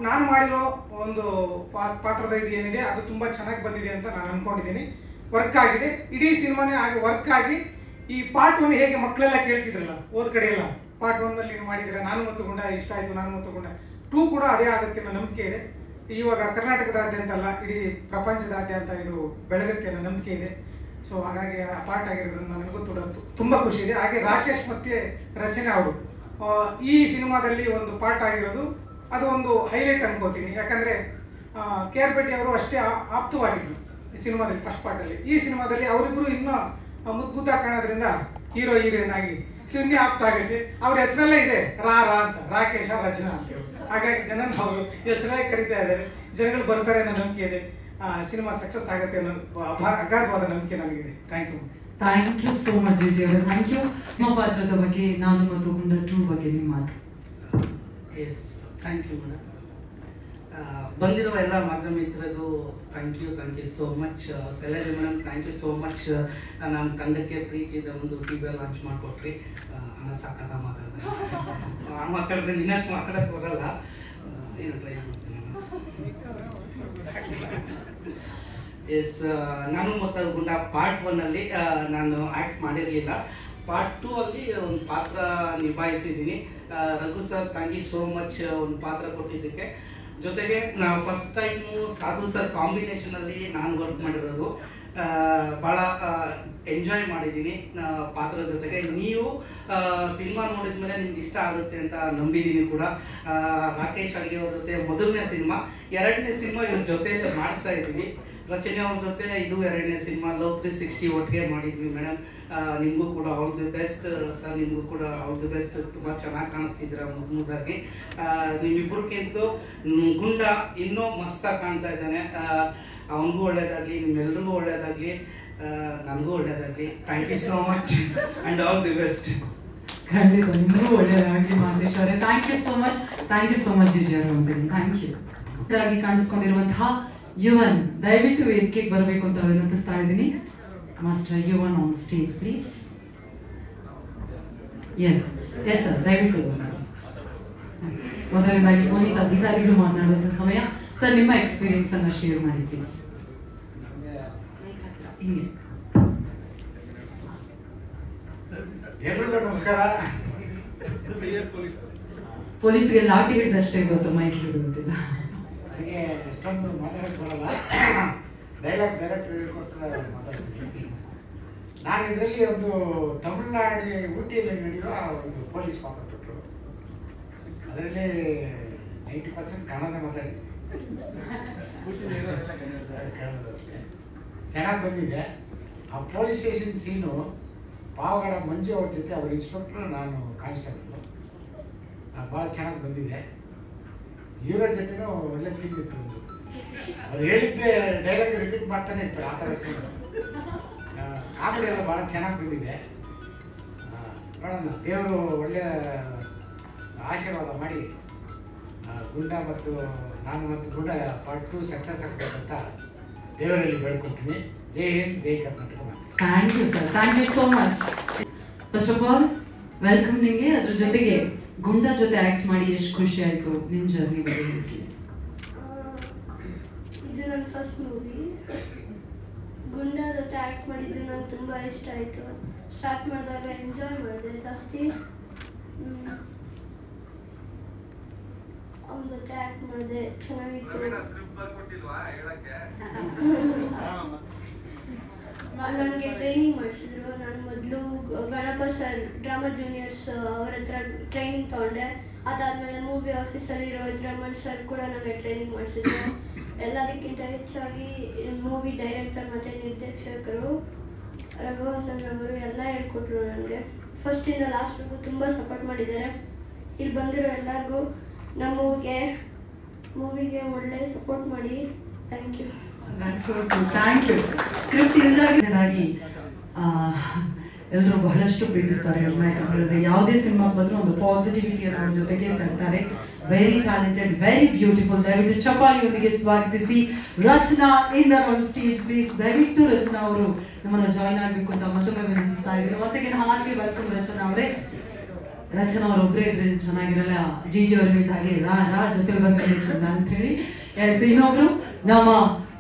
ನಾನು ಮಾಡಿರೋ ಒಂದು ಪಾತ್ರದ ಇದು ಏನಿದೆ ಅದು ತುಂಬ ಚೆನ್ನಾಗಿ ಬಂದಿದೆ ಅಂತ ನಾನು ಅಂದ್ಕೊಂಡಿದ್ದೀನಿ. ವರ್ಕ್ ಆಗಿದೆ, ಇಡೀ ಸಿನಿಮಾನೇ ಹಾಗೆ ವರ್ಕ್ ಆಗಿ. ಈ ಪಾರ್ಟ್ 1 ಹೇಗೆ ಮಕ್ಕಳೆಲ್ಲ ಕೇಳ್ತಿದ್ರಲ್ಲ ಓದ್ ಕಡೆ ಎಲ್ಲ, ಪಾರ್ಟ್ 1 ನಲ್ಲಿ ನೀವು ಮಾಡಿದ್ದೀರಾ, ನಾನು ಮತ್ತು ಗುಂಡ ಇಷ್ಟ ಆಯಿತು, ನಾನು ಮತ್ತು ಗುಂಡ 2 ಕೂಡ ಅದೇ ಆಗುತ್ತೆ ಅನ್ನೋ ನಂಬಿಕೆ ಇದೆ. ಇವಾಗ ಕರ್ನಾಟಕದಾದ್ಯಂತ ಅಲ್ಲ, ಇಡೀ ಪ್ರಪಂಚದಾದ್ಯಂತ ಇದು ಬೆಳಗುತ್ತೆ ಅನ್ನೋ ನಂಬಿಕೆ ಇದೆ. ಸೊ ಹಾಗಾಗಿ ಆ ಪಾರ್ಟ್ ಆಗಿರೋದ್ರಿಂದ ನನಗೂ ತುಂಬ ಖುಷಿ ಇದೆ. ಹಾಗೆ ರಾಕೇಶ್ ಮತ್ತು ರಚನೆ ಅವರು ಈ ಸಿನಿಮಾದಲ್ಲಿ ಒಂದು ಪಾರ್ಟ್ ಆಗಿರೋದು ಅದು ಒಂದು ಹೈಲೈಟ್ ಅನ್ಕೋತೀನಿ. ಯಾಕಂದರೆ ಕೇರ್ಪೇಟೆ ಅವರು ಅಷ್ಟೇ ಆಪ್ತವಾಗಿದ್ರು ಈ ಸಿನಿಮಾದಲ್ಲಿ ಫಸ್ಟ್ ಪಾರ್ಟಲ್ಲಿ. ಈ ಸಿನಿಮಾದಲ್ಲಿ ಅವರಿಬ್ಬರು ಇನ್ನೂ ಮುದ್ಭೂತ ಕಾಣೋದ್ರಿಂದ ಹೀರೋ ಹೀರೋಯಿನ್ ಆಗಿ ಸುನ್ನಿ ಆಪ್ತ ಆಗುತ್ತೆ. ಅವ್ರ ಹೆಸರಲ್ಲೇ ಇದೆ ರಾ ಅಂತ, ರಾಕೇಶ ರಚನಾ ಅಂತೇಳಿ. ಹಾಗಾಗಿ ಜನ ಅವರು ಹೆಸರೇ ಕರೀತಾ ಇದ್ದಾರೆ, ಜನಗಳು ಬರ್ತಾರೆ ಅನ್ನೋ ನಂಬಿಕೆ ಇದೆ. ಸಿನಿಮಾ ಸಕ್ಸಸ್ ಆಗುತ್ತೆ ಅನ್ನೋ ಅಗಾಧವಾದ ನಂಬಿಕೆ ನನಗಿದೆ. Thank you so much GG ಅವರೇ. Thank you. ನಿಮ್ಮ ಪಾತ್ರದ ಬಗ್ಗೆ, ನಾನು ಮತ್ತು ಗುಂಡ 2 ಬಗ್ಗೆ ನಿಮ್ಮ ಮಾತು. Yes, thank you madam. ಬಂದಿರುವ ಎಲ್ಲ ಮಾಧ್ಯಮ ಮಿತ್ರರಿಗೂ thank you so much. Shailaja madam thank you so much. ನನ್ನ ತಂಡಕ್ಕೆ ಪ್ರೀತಿಯಿಂದ ಒಂದು ಟೀಸರ್ ಲಾಂಚ್ ಮಾಡಿಕೊಟ್ರಿ. ನಾನು ಸಾಕಾಗ ಮಾತಾಡಿದ್ರೆ ಇನ್ನಷ್ಟು ಮಾತಾಡೋಕ್ಕೆ ಬರಲ್ಲ, ಏನು ಟ್ರೈ ಮಾಡ್ತೀನಿ ಎಸ್. ನಾನು ಮತ್ತು ಗುಂಡ ಪಾರ್ಟ್ 1 ಅಲ್ಲಿ ನಾನು ಆ್ಯಕ್ಟ್ ಮಾಡಿರಲಿಲ್ಲ. ಪಾರ್ಟ್ 2 ಅಲ್ಲಿ ಒಂದು ಪಾತ್ರ ನಿಭಾಯಿಸಿದ್ದೀನಿ. Raghu sir thank you so much ಒಂದು ಪಾತ್ರ ಕೊಟ್ಟಿದ್ದಕ್ಕೆ. ಜೊತೆಗೆ ಫಸ್ಟ್ ಟೈಮು ಸಾಧು ಸರ್ ಕಾಂಬಿನೇಷನಲ್ಲಿ ನಾನು ವರ್ಕ್ ಮಾಡಿರೋದು. ಭಾಳ ಎಂಜಾಯ್ ಮಾಡಿದ್ದೀನಿ ಪಾತ್ರದ ಜೊತೆಗೆ. ನೀವು ಸಿನಿಮಾ ನೋಡಿದ ಮೇಲೆ ನಿಮ್ಗೆ ಇಷ್ಟ ಆಗುತ್ತೆ ಅಂತ ನಂಬಿದ್ದೀನಿ ಕೂಡ. ರಾಕೇಶ್ ಅಡಿಗೆ ಅವ್ರ ಜೊತೆ ಮೊದಲನೇ ಸಿನಿಮಾ, 2ನೇ ಸಿನಿಮಾ ಇವ್ರ ಜೊತೆಯಲ್ಲೇ ಮಾಡ್ತಾ ಇದ್ದೀವಿ. ರಚನೆ ಅವ್ರ ಜೊತೆ ಇದು 2ನೇ ಸಿನಿಮಾ. ಲವ್ 360 ಒಟ್ಟಿಗೆ ಮಾಡಿದ್ವಿ ಮೇಡಮ್. ನಿಮಗೂ ಕೂಡ ಆಲ್ ದಿ ಬೆಸ್ಟ್ ಸರ್, ನಿಮಗೂ ಕೂಡ ಆಲ್ ದಿ ಬೆಸ್ಟ್. ತುಂಬ ಚೆನ್ನಾಗಿ ಕಾಣಿಸ್ತಿದ್ದೀರ ಮುದ್ದಾಗಿ. ನಿಮ್ಮಿಬ್ಬರಿಗಿಂತೂ ಗುಂಡ ಇನ್ನೂ ಮಸ್ತಾಗಿ ಕಾಣ್ತಾ ಇದ್ದಾನೆ. ಅವನಿಗೂ ಒಳ್ಳೇದಾಗಲಿ, ನಿಮ್ಮೆಲ್ರಿಗೂ ಒಳ್ಳೇದಾಗಲಿ, ನನಗೂ ಒಳ್ಳೇದಾಗಲಿ. Thank you so much and all the best. ಖಂಡಿತ ನಿಮಗೂ ಒಳ್ಳೆಯದಾಗಲಿ ಮಾದೇಶ್ ಅವರೇ. Thank you so much GG ಅವರು ಅಂತೀನಿ. Thank you. ಇದಾಗಿ ಕಾಣಿಸ್ಕೊಂಡಿರುವಂತಹ ಯುವನ್ ದಯವಿಟ್ಟು ವೇದಿಕೆಗೆ ಬರಬೇಕು ಅಂತ ವಿನಂತಿಸ್ತಾ ಇದ್ದೀನಿ. Master Yuvan on stage please. Yes sir, ದಯವಿಟ್ಟು ಮೊದಲನೇದಾಗಿ ಪೊಲೀಸ್ ಅಧಿಕಾರಿಗಳು ಮಾತನಾಡುವಂಥ ಸಮಯ. ಸರ್, ನಿಮ್ಮ ಎಕ್ಸ್ಪೀರಿಯನ್ಸ್ ಅನ್ನ ಶೇರ್ ಮಾಡಿ ಪ್ಲೀಸ್. ಎಲ್ರಿಗೂ ನಮಸ್ಕಾರ. ಪೊಲೀಸ್ಗೆ ಲಾಠಿ ಹಿಡಿದಷ್ಟೇ ಗೊತ್ತು, ಮೈಕ್ ಹಿಡಿದು ನನಗೆ ಎಷ್ಟೊಂದು ಮಾತಾಡಕ್ಕೆ ಬರಲ್ಲ. ಡೈಲಾಗ್ ಡೈರೆಕ್ಟ್ ಹೇಳ್ಕೊಟ್ರೆ ಮಾತಾಡ್ತೀನಿ. ನಾನು ಇದರಲ್ಲಿ ಒಂದು ತಮಿಳುನಾಡು ಊಟಿಯಲ್ಲಿ ನಡೆಯುವ ಒಂದು ಪೊಲೀಸ್ ಪಾತ್ರ ಕೊಟ್ಟರು. ಅದರಲ್ಲಿ 90% ಕನ್ನಡ ಮಾತಾಡಿದ್ದೀನಿ. ಕನ್ನಡದಲ್ಲಿ ಚೆನ್ನಾಗಿ ಬಂದಿದೆ. ಆ ಪೊಲೀಸ್ ಸ್ಟೇಷನ್ ಸೀನು ಪಾವಗಡ ಮಂಜು ಅವ್ರ ಜೊತೆ ಅವ್ರ ಇನ್ಸ್ಪೆಕ್ಟ್ರು, ನಾನು ಕಾನ್ಸ್ಟೇಬಲ್, ಭಾಳ ಚೆನ್ನಾಗಿ ಬಂದಿದೆ. ಇವರ ಜೊತೆನೂ ಒಳ್ಳೆ ಸೀನ್ ಇತ್ತು. ಅವ್ರು ಹೇಳಿದ್ದೆ ಡೈಲಾಗ್ ರಿಪೀಟ್ ಮಾಡ್ತಾನೆ ಇರ್ತಾರೆ, ಆ ಥರ ಸೀನ್. ಕಾಮಿಡಿ ಎಲ್ಲ ಭಾಳ ಚೆನ್ನಾಗಿ ಬಂದಿದೆ. ನೋಡೋಣ, ದೇವರು ಒಳ್ಳೆಯ ಆಶೀರ್ವಾದ ಮಾಡಿ ಗುಂಡ ಮತ್ತು ನಾನು ಮತ್ತು ಗುಂಡ ಪಾರ್ಟ್ 2 ಸಕ್ಸಸ್ ಆಗಬೇಕಂತ ದೇವರಲ್ಲಿ ಬೇಡ್ಕೊಳ್ತೀನಿ. ಜೈ ಹಿಂದ್, ಜೈ Karnataka. Thank you sir, thank you so much. First of all welcome ನಿಮಗೆ. ಅದ್ರ ಜೊತೆಗೆ ಗುಂಡ ಜೊತೆ ಆಕ್ಟ್ ಮಾಡಿ ಎಷ್ಟು ಖುಷಿ ಆಯ್ತು, ನಿಮ್ ಜರ್ನಿ ಬಗ್ಗೆ ಪ್ಲೀಸ್. ಇದು ನನ್ನ ಫಸ್ಟ್ ಮೂವಿ. ಗುಂಡ ಜೊತೆ ಆಕ್ಟ್ ಮಾಡಿದ್ದು ನಂಗೆ ತುಂಬ ಇಷ್ಟ ಆಯಿತು. ಸ್ಟಾರ್ಟ್ ಮಾಡಿದಾಗ ಎಂಜಾಯ್ ಮಾಡಿದೆ ಜಾಸ್ತಿ. ಅವನ ಜೊತೆ ಆಕ್ಟ್ ಮಾಡಿದೆ, ಚೆನ್ನಾಗಿತ್ತು. ನನಗೆ ಟ್ರೈನಿಂಗ್ ಮಾಡಿಸಿದ್ರು. ನಾನು ಮೊದಲು ಗಣಪ ಸರ್ ಡ್ರಾಮಾ ಜೂನಿಯರ್ಸ್ ಅವ್ರ ಹತ್ರ ಟ್ರೈನಿಂಗ್ ತೊಗೊಂಡೆ. ಅದಾದಮೇಲೆ ಮೂವಿ ಆಫೀಸಲ್ಲಿರೋ ರಮಣ್ ಸರ್ ಕೂಡ ನನಗೆ ಟ್ರೈನಿಂಗ್ ಮಾಡಿಸಿದ್ರು. ಎಲ್ಲದಕ್ಕಿಂತ ಹೆಚ್ಚಾಗಿ ಮೂವಿ ಡೈರೆಕ್ಟರ್ ಮತ್ತು ನಿರ್ದೇಶಕರು ರಘು ಹಾಸನ್ ಅವರು ಎಲ್ಲ ಹೇಳ್ಕೊಟ್ರು ನನಗೆ. ಫಸ್ಟಿಂದ ಲಾಸ್ಟ್ವರೆಗೂ ತುಂಬ ಸಪೋರ್ಟ್ ಮಾಡಿದ್ದಾರೆ. ಇಲ್ಲಿ ಬಂದಿರೋ ಎಲ್ಲರಿಗೂ ನಮ್ಮ ಮೂವಿಗೆ ಒಳ್ಳೆ ಸಪೋರ್ಟ್ ಮಾಡಿ. Thank you. Thank you. Script ಇಂದಾಗಿ ಎಲ್ಲರೂ ಬಹಳಷ್ಟು ಪ್ರೀತಿಸ್ತಾರೆ ಅವ್ರನ್ನ. ಯಾಕಂದ್ರೆ ಯಾವುದೇ ಸಿನಿಮಾಗೆ ಬಂದರೂ ಒಂದು ಪಾಸಿಟಿವಿಟಿಯನ್ನು ಅವ್ರ ಜೊತೆಗೆ ತರ್ತಾರೆ. Very talented, very beautiful. ದಯವಿಟ್ಟು ಚಪ್ಪಾಳಿಯೊಂದಿಗೆ ಸ್ವಾಗತಿಸಿ ರಚನಾ ಇಂದರ್ ಆನ್ ಸ್ಟೇಜ್ ಪ್ಲೀಸ್. ದಯವಿಟ್ಟು ರಚನಾ ಅವರು ನಮ್ಮನ್ನ ಜಾಯಿನ್ ಆಗಬೇಕು ಅಂತ ಮತ್ತೊಮ್ಮೆ ವಿನಂತಿಸ್ತಾ ಇದ್ದೀನಿ. ಒನ್ಸ್ ಅಗೇನ್ ಹಾರ್ಟ್ಲಿ ವೆಲ್ಕಮ್ ರಚನಾ ಅವರೇ. ರಚನಾ ಅವ್ರು ಒಬ್ಬರೇ ಇದ್ರೆ ಚೆನ್ನಾಗಿರಲ್ಲ, ಜಿಜಿ ಅವ್ರು ಹೇಳಿದ ಹಾಗೆ ರಾ ಜೊತೆ ಬಂದ್ರೆ ಚಂದ ಅಂತ ಹೇಳಿ. ಎಸ್, ಇನ್ನೊಬ್ರು ನಮ್ಮ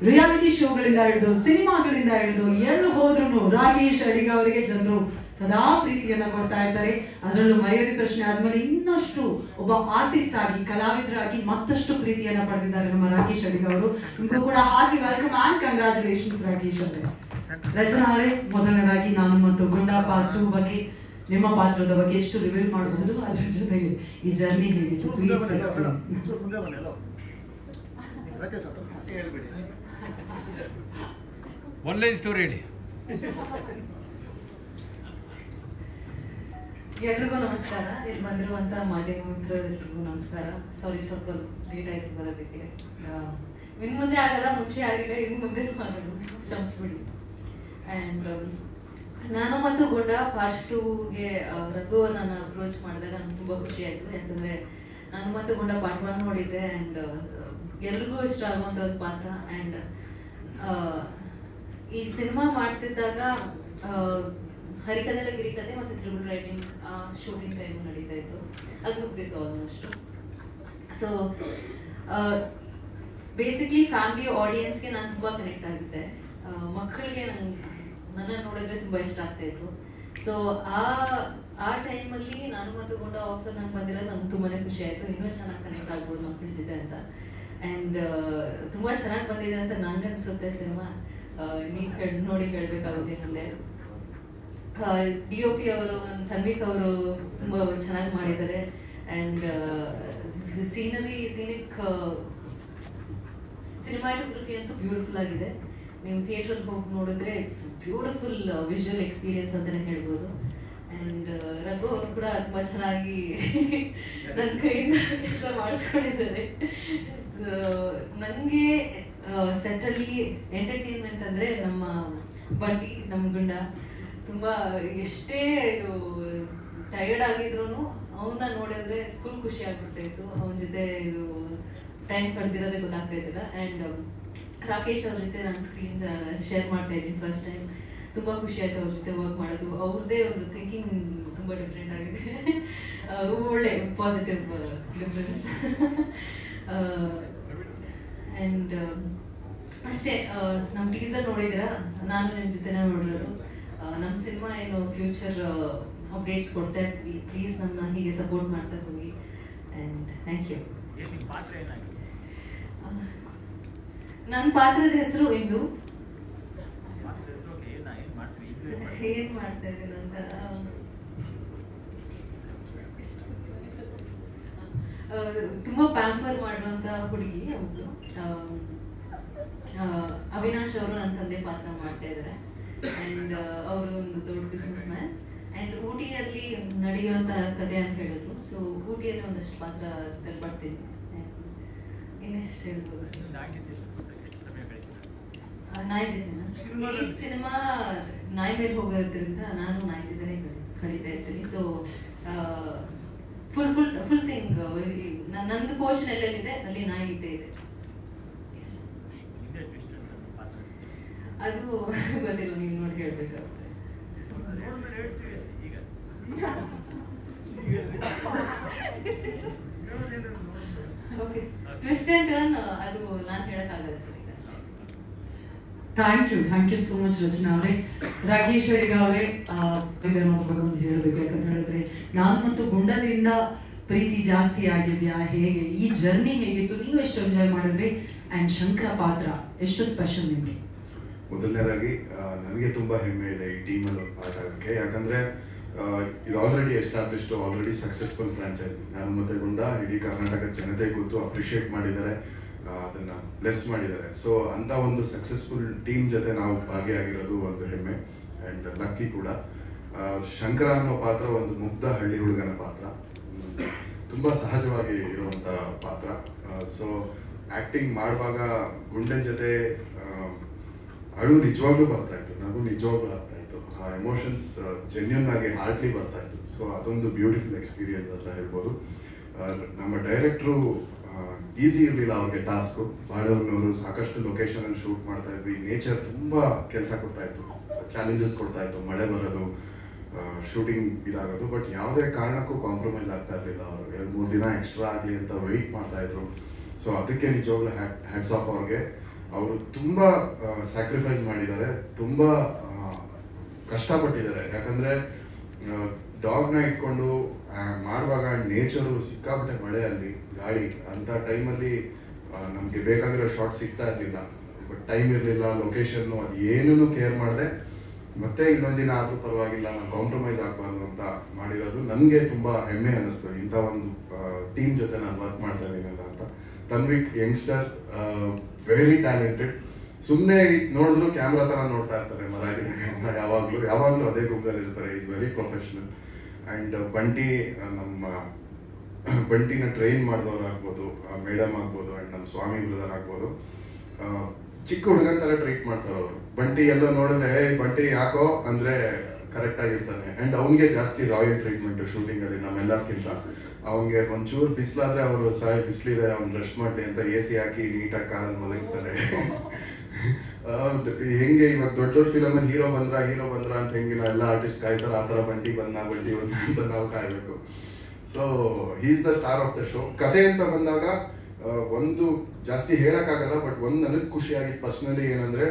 ರಿಯಾಲಿಟಿ ಶೋಗಳಿಂದ ಹಿಡಿದು ಸಿನಿಮಾಗಳಿಂದ ಹಿಡಿದು ಎಲ್ಲಿ ಹೋದ್ರು ರಾಕೇಶ್ ಅಡಿಗ ಅವರಿಗೆ ಜನರು ಸದಾ ಪ್ರೀತಿಯನ್ನ ಕೊಡ್ತಾ ಇರ್ತಾರೆ. ಅದರಲ್ಲೂ ಮರ್ಯಾದೆ ಪ್ರಶ್ನೆ ಆದ್ಮೇಲೆ ಇನ್ನಷ್ಟು ಒಬ್ಬ ಆರ್ಟಿಸ್ಟ್ ಆಗಿ, ಕಲಾವಿದರಾಗಿ ಮತ್ತಷ್ಟು ಪ್ರೀತಿಯನ್ನ ಪಡೆದಿದ್ದಾರೆ ನಮ್ಮ ರಾಕೇಶ್ ಅಡಿಗ ಅವರು. ನಿಮಗೂ ಕೂಡ heartly welcome and congratulations Rakesh ಅವರೇ. ರಚನಾ ಅವರೇ, ಮೊದಲನೇದಾಗಿ ನಾನು ಮತ್ತು ಗುಂಡಾ ಪಾರ್ಟ್ 2 ಬಗ್ಗೆ, ನಿಮ್ಮ ಪಾತ್ರದ ಬಗ್ಗೆ ಎಷ್ಟು ರಿವೀಲ್ ಮಾಡಬಹುದು, ಅದ್ರ ಜೊತೆಗೆ ಈ ಜರ್ನಿ ಹೇಗಿತ್ತು ಪ್ಲೀಸ್. ಒನ್ಲೈನ್ ಸ್ಟೋರಿ ಹೇಳಿ. ಎಲ್ರಿಗೂ ನಮಸ್ಕಾರ. ಇಲ್ಲಿ ಬಂದಿರುವಂಥ ಮಾಧ್ಯಮ ಮಿತ್ರರಿಗೂ ನಮಸ್ಕಾರ. ಸಾರಿ, ಸ್ವಲ್ಪ ಲೇಟ್ ಆಯ್ತು ಬರೋದಕ್ಕೆ. ಇನ್ನು ಮುಂದೆ ಆಗಲ್ಲ, ಮುಂಚೆ ಆಗಿಲ್ಲ, ಇನ್ನು ಮುಂದೆ ಮಾಡೋದು, ಕ್ಷಮಿಸ್ಬಿಡಿ. ಆ್ಯಂಡ್ ನಾನು ಮತ್ತು ಗುಂಡ ಪಾರ್ಟ್ 2ಗೆ ರಘು ನನ್ನ ಅಪ್ರೋಚ್ ಮಾಡಿದಾಗ ನನಗೆ ತುಂಬ ಖುಷಿ ಆಯಿತು. ಯಾಕಂದರೆ ನಾನು ಮತ್ತು ಗುಂಡ ಪಾರ್ಟ್ 1 ನೋಡಿದ್ದೆ. ಆ್ಯಂಡ್ ಎಲ್ರಿಗೂ ಇಷ್ಟ ಆಗುವಂಥ ಒಂದು ಪಾತ್ರ. ಆ್ಯಂಡ್ ಈ ಸಿನಿಮಾ ಮಾಡ್ತಿದ್ದಾಗ ಹರಿಕಥೆ ಗಿರಿಕಥೆ ಮತ್ತು ತ್ರಿಬಲ್ ರೈಟಿಂಗ್ ಶೂಟಿಂಗ್ ಟೈಮ್ ನಡೀತಾ ಇತ್ತು. ಅದು ಮುಗ್ದಿತ್ತು ಆಲ್ಮೋಸ್ಟ್. ಸೊ ಬೇಸಿಕ್ಲಿ ಫ್ಯಾಮಿಲಿ ಆಡಿಯನ್ಸ್ಗೆ ನಾನು ತುಂಬ ಕನೆಕ್ಟ್ ಆಗಿದ್ದೆ. ಮಕ್ಕಳಿಗೆ ನನ್ನನ್ನು ನೋಡಿದ್ರೆ ತುಂಬ ಇಷ್ಟ ಆಗ್ತಾ ಇತ್ತು. ಸೊ ಆ ಟೈಮಲ್ಲಿ ನಾನು ಮತ್ತು ಗುಂಡ ಆಫರ್ ನಂಗೆ ಬಂದಿರೋದು ನಂಗೆ ತುಂಬಾ ಖುಷಿ ಆಯಿತು. ಇನ್ನೂ ಚೆನ್ನಾಗಿ ಕನೆಕ್ಟ್ ಆಗ್ಬೋದು ಮಕ್ಕಳ ಜೊತೆ ಅಂತ. ಆ್ಯಂಡ್ ತುಂಬ ಚೆನ್ನಾಗಿ ಬಂದಿದೆ ಅಂತ ನನಗೆ ಅನಿಸುತ್ತೆ ಸಿನಿಮಾ. ನೀವು ನೋಡಿ ಹೇಳಬೇಕಾಗುತ್ತೆ ಮುಂದೆ. DOP ಅವರು ತನ್ವಿಕ್ ಅವರು ತುಂಬ ಚೆನ್ನಾಗಿ ಮಾಡಿದ್ದಾರೆ. ಆ್ಯಂಡ್ ಸೀನಿಕ್ ಸಿನಿಮಾಟೋಗ್ರಫಿ ಅಂತೂ ಬ್ಯೂಟಿಫುಲ್ ಆಗಿದೆ. ನೀವು ಥಿಯೇಟ್ರಲ್ಲಿ ಹೋಗಿ ನೋಡಿದ್ರೆ ಇಟ್ಸ್ ಬ್ಯೂಟಿಫುಲ್ ವಿಜುವಲ್ ಎಕ್ಸ್ಪೀರಿಯನ್ಸ್ ಅಂತಲೇ ಹೇಳ್ಬೋದು. ಆ್ಯಂಡ್ ರಘು ಅವರು ಕೂಡ ತುಂಬ ಚೆನ್ನಾಗಿ ನನ್ನ ಕೈಯಿಂದ ಕೆಲಸ ಮಾಡಿಸ್ಕೊಂಡಿದ್ದಾರೆ. ನನಗೆ ಸೆಟ್ಟಲ್ಲಿ ಎಂಟರ್ಟೈನ್ಮೆಂಟ್ ಅಂದರೆ ನಮ್ಮ ಬಂಟಿ, ನಮ್ಮ ಗುಂಡ ತುಂಬ ಎಷ್ಟೇ ಇದು ಟಯರ್ಡ್ ಆಗಿದ್ರು ಅವನ್ನ ನೋಡಿದ್ರೆ ಫುಲ್ ಖುಷಿ ಆಗ್ಬಿಡ್ತಾಯಿತ್ತು. ಅವನ ಜೊತೆ ಇದು ಟೈಮ್ ಕಳೆದಿರೋದೇ ಗೊತ್ತಾಗ್ತಾ ಇದ್ದಿಲ್ಲ. ಆ್ಯಂಡ್ ರಾಕೇಶ್ ಅವ್ರ ಜೊತೆ ನಾನು ಸ್ಕ್ರೀನ್ ಶೇರ್ ಮಾಡ್ತಾ ಇದ್ದೀನಿ ಫಸ್ಟ್ ಟೈಮ್. ತುಂಬ ಖುಷಿ ಆಯಿತು ಅವ್ರ ಜೊತೆ ವರ್ಕ್ ಮಾಡೋದು. ಅವ್ರದ್ದೇ ಒಂದು ಥಿಂಕಿಂಗ್ ತುಂಬ ಡಿಫ್ರೆಂಟ್ ಆಗಿದೆ. ಒಳ್ಳೆ ಪಾಸಿಟಿವ್ ಡಿಫ್ರೆನ್ಸ್. ಆ್ಯಂಡ್ ಅಷ್ಟೇ, ನಮ್ಮ ಟೀಸರ್ ನೋಡಿದ್ದೀರಾ, ನಾನು ನಿಮ್ಮ ಜೊತೆನೇ ನೋಡಿರೋದು. ನಮ್ಮ ಸಿನಿಮಾ ಏನು ಫ್ಯೂಚರ್ ಅಪ್ಡೇಟ್ಸ್ ಕೊಡ್ತಾ ಇರ್ತೀವಿ. ಪ್ಲೀಸ್ ನಮ್ಮನ್ನ ಹೀಗೆ ಸಪೋರ್ಟ್ ಮಾಡ್ತಾ ಹೋಗಿ. And thank you. ನನ್ನ ಪಾತ್ರದ ಹೆಸರು ಇಂದು. ಏನ್ ಮಾಡ್ತಾ ಇದ್ದೀನಿ ಅಂತ ತುಂಬಾ ಪ್ಯಾಂಪರ್ ಮಾಡುವಂತ ಹುಡುಗಿ ಅವ್ರು. ಅವಿನಾಶ್ ಅವರು ನನ್ನ ತಂದೆ ಪಾತ್ರ ಮಾಡ್ತಾ ಇದ್ದಾರೆ. ಆ್ಯಂಡ್ ಅವರು ಒಂದು ದೊಡ್ಡ ಬಿಸ್ನೆಸ್ ಮ್ಯಾನ್. ಆ್ಯಂಡ್ ಊಟಿಯಲ್ಲಿ ನಡೆಯುವಂಥ ಕಥೆ ಅಂತ ಹೇಳಿದ್ರು. ಸೊ ಊಟಿಯಲ್ಲಿ ಒಂದಷ್ಟು ಪಾತ್ರದಲ್ಲಿ ಬರ್ತೀನಿ. ಇನ್ನೆಷ್ಟು ಹೇಳ್ಬೋದು? ನಾಯಿ ಜೊತೆನಾ? ಈ ಸಿನಿಮಾ ನಾಯಿ ಮೇಲೆ ಹೋಗೋದ್ರಿಂದ ನಾನು ನಾಯಿ ಜೊತೆನೇ ಕಳೀತಾ ಇರ್ತೀನಿ. ಸೊ ಫುಲ್ ಥಿಂಗ್ ನಂದು ಪೋರ್ಷನ್ ಎಲ್ಲೆಲ್ಲಿದೆ ಅಲ್ಲಿ ನಾಯಿ ಇದ್ದೇ ಇದೆ. ಅದು ಗೊತ್ತಿಲ್ಲ, ನೀವು ನೋಡಿ ಹೇಳ್ಬೇಕಾಗುತ್ತೆ. ಓಕೆ, ಟ್ವಿಸ್ಟ್ ಆ್ಯಂಡ್ ಟರ್ನ್ ಅದು ನಾನು ಹೇಳಕ್ಕಾಗಲ್ಲ sir. Thank you so much Rachana ಅವರೇ. ರಾಕೇಶ್ ಅಡಿಗ ಅವರೇ ಒಂದು ಹೇಳಬೇಕು. ಯಾಕಂತ ಹೇಳಿದ್ರೆ ನಾನು ಮತ್ತು ಗುಂಡದಿಂದ ಪ್ರೀತಿ ಜಾಸ್ತಿ ಆಗಿದೆಯಾ, ಹೇಗೆ ಈ ಜರ್ನಿ ಹೇಗಿತ್ತು, ನೀವು ಎಷ್ಟು ಎಂಜಾಯ್ ಮಾಡಿದ್ರಿ? ಆ್ಯಂಡ್ ಶಂಕರ ಪಾತ್ರ ಎಷ್ಟು ಸ್ಪೆಷಲ್ ನಿಮಗೆ? ಮೊದಲನೇದಾಗಿ ನನಗೆ ತುಂಬ ಹೆಮ್ಮೆ ಇದೆ ಈ ಟೀಮಲ್ಲಿ ಒಂದು ಪಾರ್ಟ್ ಆಗೋಕ್ಕೆ. ಯಾಕಂದರೆ ಇದು ಆಲ್ರೆಡಿ ಎಸ್ಟಾಬ್ಲಿಷ್ಡು, ಆಲ್ರೆಡಿ ಸಕ್ಸಸ್ಫುಲ್ ಫ್ರಾಂಚೈಸಿ. ನಾನು ಮತ್ತೆ ಗುಂಡ ಇಡೀ ಕರ್ನಾಟಕದ ಜನತೆ ಗೊತ್ತು, ಅಪ್ರಿಷಿಯೇಟ್ ಮಾಡಿದ್ದಾರೆ, ಅದನ್ನು ಬ್ಲೆಸ್ ಮಾಡಿದ್ದಾರೆ. ಸೊ ಅಂಥ ಒಂದು ಸಕ್ಸಸ್ಫುಲ್ ಟೀಮ್ ಜೊತೆ ನಾವು ಭಾಗಿಯಾಗಿರೋದು ಒಂದು ಹೆಮ್ಮೆ ಆ್ಯಂಡ್ ಲಕ್ಕಿ ಕೂಡ. ಶಂಕರ ಅನ್ನೋ ಪಾತ್ರ ಒಂದು ಮುಗ್ಧ ಹಳ್ಳಿ ಹುಡುಗನ ಪಾತ್ರ, ತುಂಬ ಸಹಜವಾಗಿ ಇರುವಂಥ ಪಾತ್ರ. ಸೊ ಆ್ಯಕ್ಟಿಂಗ್ ಮಾಡುವಾಗ ಗುಂಡನ ಜೊತೆ ಅಳು ನಿಜವಾಗ್ಲೂ ಬರ್ತಾಯಿತ್ತು, ನಗು ನಿಜವಾಗ್ಲೂ ಆಗ್ತಾಯಿತ್ತು. ಆ ಎಮೋಷನ್ಸ್ ಜೆನ್ಯೂನ್ ಆಗಿ ಹಾರ್ಟ್ಲಿ ಬರ್ತಾಯಿತ್ತು. ಸೊ ಅದೊಂದು ಬ್ಯೂಟಿಫುಲ್ ಎಕ್ಸ್ಪೀರಿಯನ್ಸ್ ಅಂತ ಹೇಳ್ಬೋದು. ನಮ್ಮ ಡೈರೆಕ್ಟ್ರು ಈಸಿ ಇರಲಿಲ್ಲ ಅವ್ರಿಗೆ ಟಾಸ್ಕು. ಬಾಳವನವರು ಸಾಕಷ್ಟು ಲೊಕೇಶನಲ್ಲಿ ಶೂಟ್ ಮಾಡ್ತಾ ಇದ್ವಿ. ನೇಚರ್ ತುಂಬ ಕೆಲಸ ಕೊಡ್ತಾಯಿತ್ತು, ಚಾಲೆಂಜಸ್ ಕೊಡ್ತಾಯಿತ್ತು, ಮಳೆ ಬರೋದು, ಶೂಟಿಂಗ್ ಇದಾಗೋದು. ಬಟ್ ಯಾವುದೇ ಕಾರಣಕ್ಕೂ ಕಾಂಪ್ರಮೈಸ್ ಆಗ್ತಾ ಇರಲಿಲ್ಲ. ಅವರು 2-3 ದಿನ ಎಕ್ಸ್ಟ್ರಾ ಆಗಲಿ ಅಂತ ವೆಯ್ಟ್ ಮಾಡ್ತಾಯಿದ್ರು. ಸೊ ಅದಕ್ಕೆ ನಿಜವಾಗ್ಲೂ ಹ್ಯಾಟ್ಸ್ ಆಫ್ ಅವ್ರಿಗೆ. ಅವರು ತುಂಬ ಸ್ಯಾಕ್ರಿಫೈಸ್ ಮಾಡಿದ್ದಾರೆ, ತುಂಬ ಕಷ್ಟಪಟ್ಟಿದ್ದಾರೆ. ಯಾಕಂದರೆ ಡಾಗ್ನ ಇಟ್ಕೊಂಡು ಮಾಡುವಾಗ ನೇಚರು ಸಿಕ್ಕಾಪಟ್ಟೆ ಮಳೆ, ಅಲ್ಲಿ ಗಾಳಿ, ಅಂಥ ಟೈಮಲ್ಲಿ ನಮಗೆ ಬೇಕಾಗಿರೋ ಶಾರ್ಟ್ ಸಿಗ್ತಾ ಇರಲಿಲ್ಲ. ಬಟ್ ಟೈಮ್ ಇರಲಿಲ್ಲ, ಲೊಕೇಶನ್ನು, ಅದು ಏನೂ ಕೇರ್ ಮಾಡಿದೆ ಮತ್ತೆ ಇನ್ನೊಂದಿನ ಆದರೂ ಪರವಾಗಿಲ್ಲ, ನಾನು ಕಾಂಪ್ರಮೈಸ್ ಆಗಬಾರ್ದು ಅಂತ ಮಾಡಿರೋದು ನನಗೆ ತುಂಬ ಹೆಮ್ಮೆ ಅನ್ನಿಸ್ತು. ಇಂಥ ಒಂದು ಟೀಮ್ ಜೊತೆ ನಾನು ವರ್ಕ್ ಮಾಡ್ತಾ ಇದ್ದೀನಲ್ಲ ಅಂತ. ತನ್ವಿಕ್ ಯಂಗ್ಸ್ಟರ್, ವೆರಿ ಟ್ಯಾಲೆಂಟೆಡ್. ಸುಮ್ಮನೆ ನೋಡಿದ್ರು ಕ್ಯಾಮ್ರಾ ಥರ ನೋಡ್ತಾ ಇರ್ತಾರೆ ಮರಾಠಿ ಅಂತ, ಯಾವಾಗಲೂ ಅದೇ ಗುಂಪಲ್ಲಿ ಇರ್ತಾರೆ. Is very professional. ಆ್ಯಂಡ್ ಬಂಟಿ, ನಮ್ಮ ಬಂಟಿನ ಟ್ರೈನ್ ಮಾಡಿದವ್ರು ಆಗ್ಬೋದು, ಮೇಡಮ್ ಆಗ್ಬೋದು, ಆ್ಯಂಡ್ ನಮ್ಮ ಸ್ವಾಮಿ ಬ್ರದರ್ ಆಗ್ಬೋದು, ಚಿಕ್ಕ ಹುಡುಗನ ಥರ ಟ್ರೀಟ್ ಮಾಡ್ತಾರೆ ಅವರು. ಬಂಟಿ ಎಲ್ಲೋ ನೋಡಿದ್ರೆ ಬಂಟಿ ಯಾಕೋ ಅಂದರೆ ಕರೆಕ್ಟಾಗಿರ್ತಾನೆ. ಆ್ಯಂಡ್ ಅವನಿಗೆ ಜಾಸ್ತಿ ರಾಯಲ್ ಟ್ರೀಟ್ಮೆಂಟು ಶೂಟಿಂಗಲ್ಲಿ ನಮ್ಮೆಲ್ಲಕ್ಕಿಂತ. ಅವನಿಗೆ ಒಂಚೂರು ಬಿಸಿಲಾದರೆ ಅವರು ಬಿಸಿಲಿದೆ ಅವ್ನು ರೆಸ್ಟ್ ಮಾಡಲಿ ಅಂತ AC ಹಾಕಿ ನೀಟಾಗಿ ಕಾರಲ್ಲಿ ಮಲಗಿಸ್ತಾರೆ. ಹೆಂಗೆ ಇವಾಗ ದೊಡ್ಡ ಫಿಲಮಲ್ಲಿ ಹೀರೋ ಬಂದ್ರ ಅಂತ ಹೆಂಗೆ ಎಲ್ಲ ಆರ್ಟಿಸ್ಟ್ ಕಾಯ್ತಾರೆ, ಆ ಥರ ಬಂಟಿ ಬಂದ ಅಂತ ನಾವು ಕಾಯಬೇಕು. So he's the star of the show. ಕತೆ ಅಂತ ಬಂದಾಗ ಒಂದು ಜಾಸ್ತಿ ಹೇಳೋಕ್ಕಾಗಲ್ಲ, ಬಟ್ ಒಂದು ನನಗೆ ಖುಷಿಯಾಗಿದ್ದು ಪರ್ಸ್ನಲಿ ಏನಂದರೆ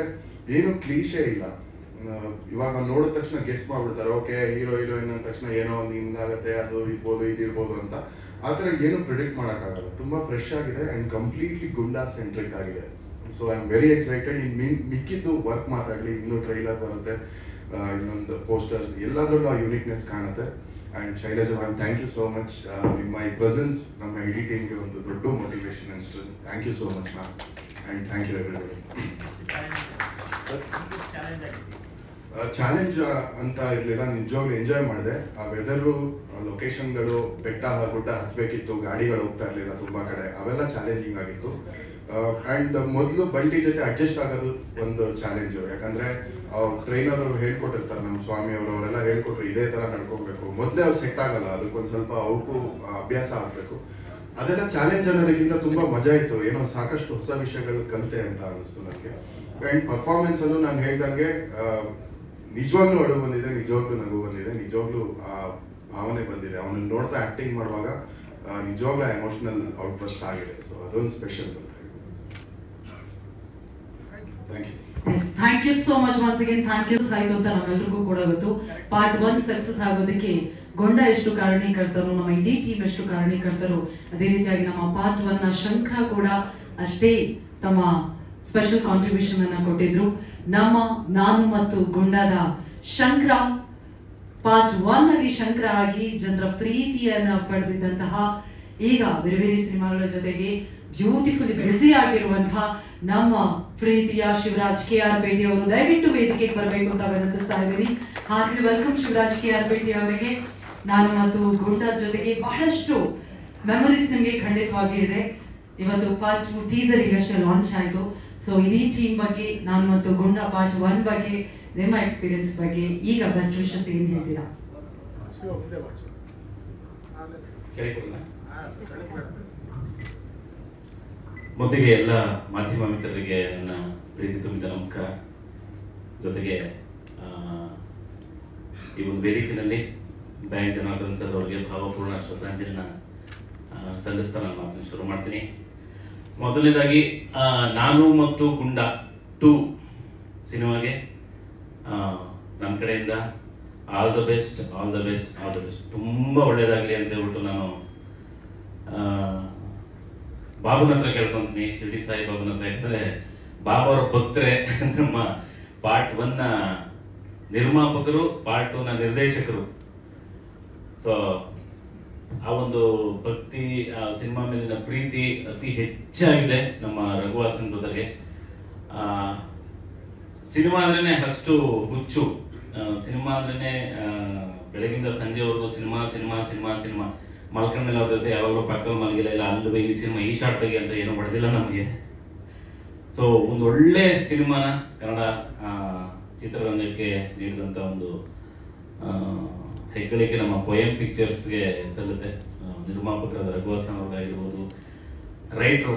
ಏನು ಕ್ಲೀಶೇ ಇಲ್ಲ. ಇವಾಗ ನೋಡಿದ ತಕ್ಷಣ ಗೆಸ್ ಮಾಡ್ಬಿಡ್ತಾರೆ, ಓಕೆ ಹೀರೋ ಹೀರೋಯಿನ್ ಅಂದ ತಕ್ಷಣ ಏನೋ ಒಂದು ಹಿಂಗಾಗತ್ತೆ, ಅದು ಇರ್ಬೋದು ಇದಿರ್ಬೋದು ಅಂತ. ಆ ಥರ ಏನು ಪ್ರಿಡಿಕ್ಟ್ ಮಾಡೋಕ್ಕಾಗಲ್ಲ. ತುಂಬ ಫ್ರೆಶ್ ಆಗಿದೆ ಆ್ಯಂಡ್ ಕಂಪ್ಲೀಟ್ಲಿ ಗುಂಡಾ ಸೆಂಟ್ರಿಕ್ ಆಗಿದೆ. So I am very excited. ಇನ್ನು ಮಿಕ್ಕಿದ್ದು ವರ್ಕ್ ಮಾತಾಡಲಿ, ಇನ್ನೂ ಟ್ರೈಲರ್ ಬರುತ್ತೆ, ಇನ್ನೊಂದು ಪೋಸ್ಟರ್ಸ್, ಎಲ್ಲದರಲ್ಲೂ ಆ ಯುನಿಕ್ನೆಸ್ ಕಾಣುತ್ತೆ. And Shailaja ma'am, thank you so much. My presence ನಮ್ಮ ಇಡೀ ಟೀಮ್ಗೆ ಒಂದು ದೊಡ್ಡ motivation and strength. Thank you so much ma'am, and thank you everybody. Challenge ಅಂತ ಇರಲಿಲ್ಲ, ನಿಜವಾಗ್ಲೂ ಎಂಜಾಯ್ ಮಾಡಿದೆ. ಆ ವೆದರು, ಲೊಕೇಶನ್ಗಳು, ಬೆಟ್ಟ ಗುಡ್ಡ ಹತ್ತಬೇಕಿತ್ತು, ಗಾಡಿಗಳು ಹೋಗ್ತಾ ಇರಲಿಲ್ಲ ತುಂಬ ಕಡೆ, ಅವೆಲ್ಲ ಚಾಲೆಂಜಿಂಗ್ ಆಗಿತ್ತು. ಆ್ಯಂಡ್ ಮೊದಲು ಬಂಡಿ ಜೊತೆ ಅಡ್ಜಸ್ಟ್ ಆಗೋದು ಒಂದು ಚಾಲೆಂಜು. ಯಾಕಂದರೆ ಅವ್ರು ಟ್ರೈನರ್ ಅವರು ಹೇಳ್ಕೊಟ್ಟಿರ್ತಾರೆ, ನಮ್ಮ ಸ್ವಾಮಿಯವರು ಅವರೆಲ್ಲ ಹೇಳ್ಕೊಟ್ರು ಇದೇ ಥರ ನಡ್ಕೋಬೇಕು. ಮೊದಲೇ ಅವ್ರು ಸೆಟ್ ಆಗಲ್ಲ, ಅದಕ್ಕೊಂದು ಸ್ವಲ್ಪ ಅವಕ್ಕೂ ಅಭ್ಯಾಸ ಆಗಬೇಕು. ಅದೆಲ್ಲ ಚಾಲೆಂಜ್ ಅನ್ನೋದಕ್ಕಿಂತ ತುಂಬ ಮಜಾ ಇತ್ತು. ಏನೋ ಸಾಕಷ್ಟು ಹೊಸ ವಿಷಯಗಳು ಕಲಿತೆ ಅಂತ ಅನ್ನಿಸ್ತು ನನಗೆ. ಆ್ಯಂಡ್ ಪರ್ಫಾರ್ಮೆನ್ಸಲ್ಲೂ ನಾನು ಹೇಳ್ದಂಗೆ ನಿಜವಾಗ್ಲೂ ಅಳು ಬಂದಿದೆ, ನಿಜವಾಗ್ಲೂ ನಗು ಬಂದಿದೆ, ನಿಜವಾಗ್ಲೂ ಭಾವನೆ ಬಂದಿದೆ. ಅವನನ್ನು ನೋಡ್ತಾ ಆ್ಯಕ್ಟಿಂಗ್ ಮಾಡುವಾಗ ನಿಜವಾಗ್ಲೂ ಎಮೋಷನಲ್ ಔಟ್ಬರ್ಸ್ಟ್ ಆಗಿದೆ. ಸೊ ಅದೊಂದು special. Thank you so much once again. Thank you ಆಯ್ತು ಅಂತ ನಾವೆಲ್ಲರಿಗೂ ಕೂಡ ಗೊತ್ತು. ಪಾರ್ಟ್ 1 ಸಕ್ಸಸ್ ಆಗೋದಕ್ಕೆ ಗೊಂಡ ಎಷ್ಟು ಕಾರಣೀಕರ್ತರು, ನಮ್ಮ ಇಡೀ ಟೀಮ್ ಎಷ್ಟು ಕಾರಣೀಕರ್ತರು, ಅದೇ ರೀತಿಯಾಗಿ ನಮ್ಮ ಪಾರ್ಟ್ 1ನ ಶಂಕರ ಕೂಡ ಅಷ್ಟೇ ತಮ್ಮ ಸ್ಪೆಷಲ್ ಕಾಂಟ್ರಿಬ್ಯೂಷನ್ ಅನ್ನ ಕೊಟ್ಟಿದ್ರು. ನಮ್ಮ ನಾನು ಮತ್ತು ಗುಂಡದ ಶಂಕರ ಪಾರ್ಟ್ 1 ನಲ್ಲಿ ಶಂಕರ ಆಗಿ ಜನರ ಪ್ರೀತಿಯನ್ನ ಪಡೆದಿದ್ದಂತಹ, ಈಗ ಬೇರೆ ಬೇರೆ ಸಿನಿಮಾಗಳ ಜೊತೆಗೆ ಬ್ಯೂಟಿಫುಲಿ ಬ್ಯುಸಿ ಆಗಿರುವಂತಹ ನಮ್ಮ ಪ್ರೀತಿಯ ಶಿವರಾಜ್ KR ಭೇಟಿ ಅವರು ದಯವಿಟ್ಟು ವೇದಿಕೆಗೆ ಬರಬೇಕು ಅಂತ ವಿನಂತಿಸ್ತಾ ಇದ್ದೀನಿ. ಹಾಗೆ ವೆಲ್ಕಮ್ ಶಿವರಾಜ್ KR ಭೇಟಿ ಅವರಿಗೆ. ನಾನು ಮತ್ತು ಗುಂಡ ಜೊತೆಗೆ ಬಹಳಷ್ಟು ಮೆಮೊರೀಸ್ ನಿಮಗೆ ಖಂಡಿತವಾಗಿ ಇದೆ. ಇವತ್ತು ಪಾರ್ಟ್ 2 ಟೀಸರ್ ಈಗಷ್ಟೇ ಲಾಂಚ್ ಆಯಿತು. ಸೊ ಇಡೀ ಟೀಮ್ ಬಗ್ಗೆ, ನಾನು ಮತ್ತು ಗುಂಡ ಪಾರ್ಟ್ 1 ಬಗ್ಗೆ, ನಿಮ್ಮ ಎಕ್ಸ್ಪೀರಿಯನ್ಸ್ ಬಗ್ಗೆ ಈಗ ಬೆಸ್ಟ್ ವಿಶಸ್ ಏನು ಹೇಳ್ತೀರಾ? ಮೊದಲಿಗೆ ಎಲ್ಲ ಮಾಧ್ಯಮ ಮಿತ್ರರಿಗೆ ನನ್ನ ಪ್ರೀತಿ ತುಂಬಿದ ನಮಸ್ಕಾರ. ಜೊತೆಗೆ ಈ ಒಂದು ವೇದಿಕೆಯಲ್ಲಿ ಬ್ಯಾಂಕ್ ಜನಾರ್ದನ್ ಸರ್ ಅವರಿಗೆ ಭಾವಪೂರ್ಣ ಶ್ರದ್ಧಾಂಜಲಿನ ಸಲ್ಲಿಸ್ತಾ ನಾನು ಮಾತನ್ನು ಶುರು ಮಾಡ್ತೀನಿ. ಮೊದಲನೇದಾಗಿ ನಾನು ಮತ್ತು ಗುಂಡ 2 ಸಿನಿಮಾಗೆ ನನ್ನ ಕಡೆಯಿಂದ all the best, all the best, all the best. ತುಂಬ ಒಳ್ಳೆಯದಾಗಲಿ ಅಂತ ಹೇಳ್ಬಿಟ್ಟು ನಾನು ಬಾಬುನ ಹತ್ರ ಕೇಳ್ಕೊಂತೀನಿ, ಶಿರ್ಡಿ ಸಾಯಿ ಬಾಬುನ ಹತ್ರ. ಯಾಕಂದರೆ ಬಾಬಾ ಅವರ ಭಕ್ತರೇ, ನಮ್ಮ ಪಾರ್ಟ್ 1ನ ನಿರ್ಮಾಪಕರು, ಪಾರ್ಟ್ 2ನ ನಿರ್ದೇಶಕರು. ಸೊ ಆ ಒಂದು ಭಕ್ತಿ, ಸಿನಿಮಾ ಮೇಲಿನ ಪ್ರೀತಿ ಅತಿ ಹೆಚ್ಚಾಗಿದೆ ನಮ್ಮ ರಘುವಾಸನ್ ಬ್ರದರ್ಗೆ. ಸಿನಿಮಾ ಅಂದ್ರೇ ಅಷ್ಟು ಹುಚ್ಚು. ಸಿನಿಮಾ ಅಂದ್ರೇ ಬೆಳಗಿಂದ ಸಂಜೆವರೆಗೂ ಸಿನಿಮಾ ಸಿನಿಮಾ ಸಿನಿಮಾ ಸಿನಿಮಾ. ಮಲ್ಕೊಂಡ ಮೇಲೆ ಅವ್ರ ಜೊತೆ ಯಾವಾಗಲೂ ಪಕ್ಕದಲ್ಲಿ ಮಲಗಿಲ್ಲ, ಇಲ್ಲ ಅಲ್ಲವೇ ಈ ಸಿನಿಮಾ ಈ ಶಾರ್ಟ್ ತೆಗಿ ಅಂತ ಏನೂ ಬಡ್ದಿಲ್ಲ ನಮಗೆ. ಸೊ ಒಂದು ಒಳ್ಳೆ ಸಿನಿಮಾನ ಕನ್ನಡ ಚಿತ್ರರಂಗಕ್ಕೆ ನೀಡಿದಂಥ ಒಂದು ಹೆಗ್ಗಳಿಕೆ ನಮ್ಮ ಪೋಯಂ ಪಿಕ್ಚರ್ಸ್ಗೆ ಸಲ್ಲುತ್ತೆ. ನಿರ್ಮಾಪಕರಾದ ರಘುವಾಸನ್ ಅವ್ರಿಗಾಗಿರ್ಬೋದು, ರೈಟ್ರು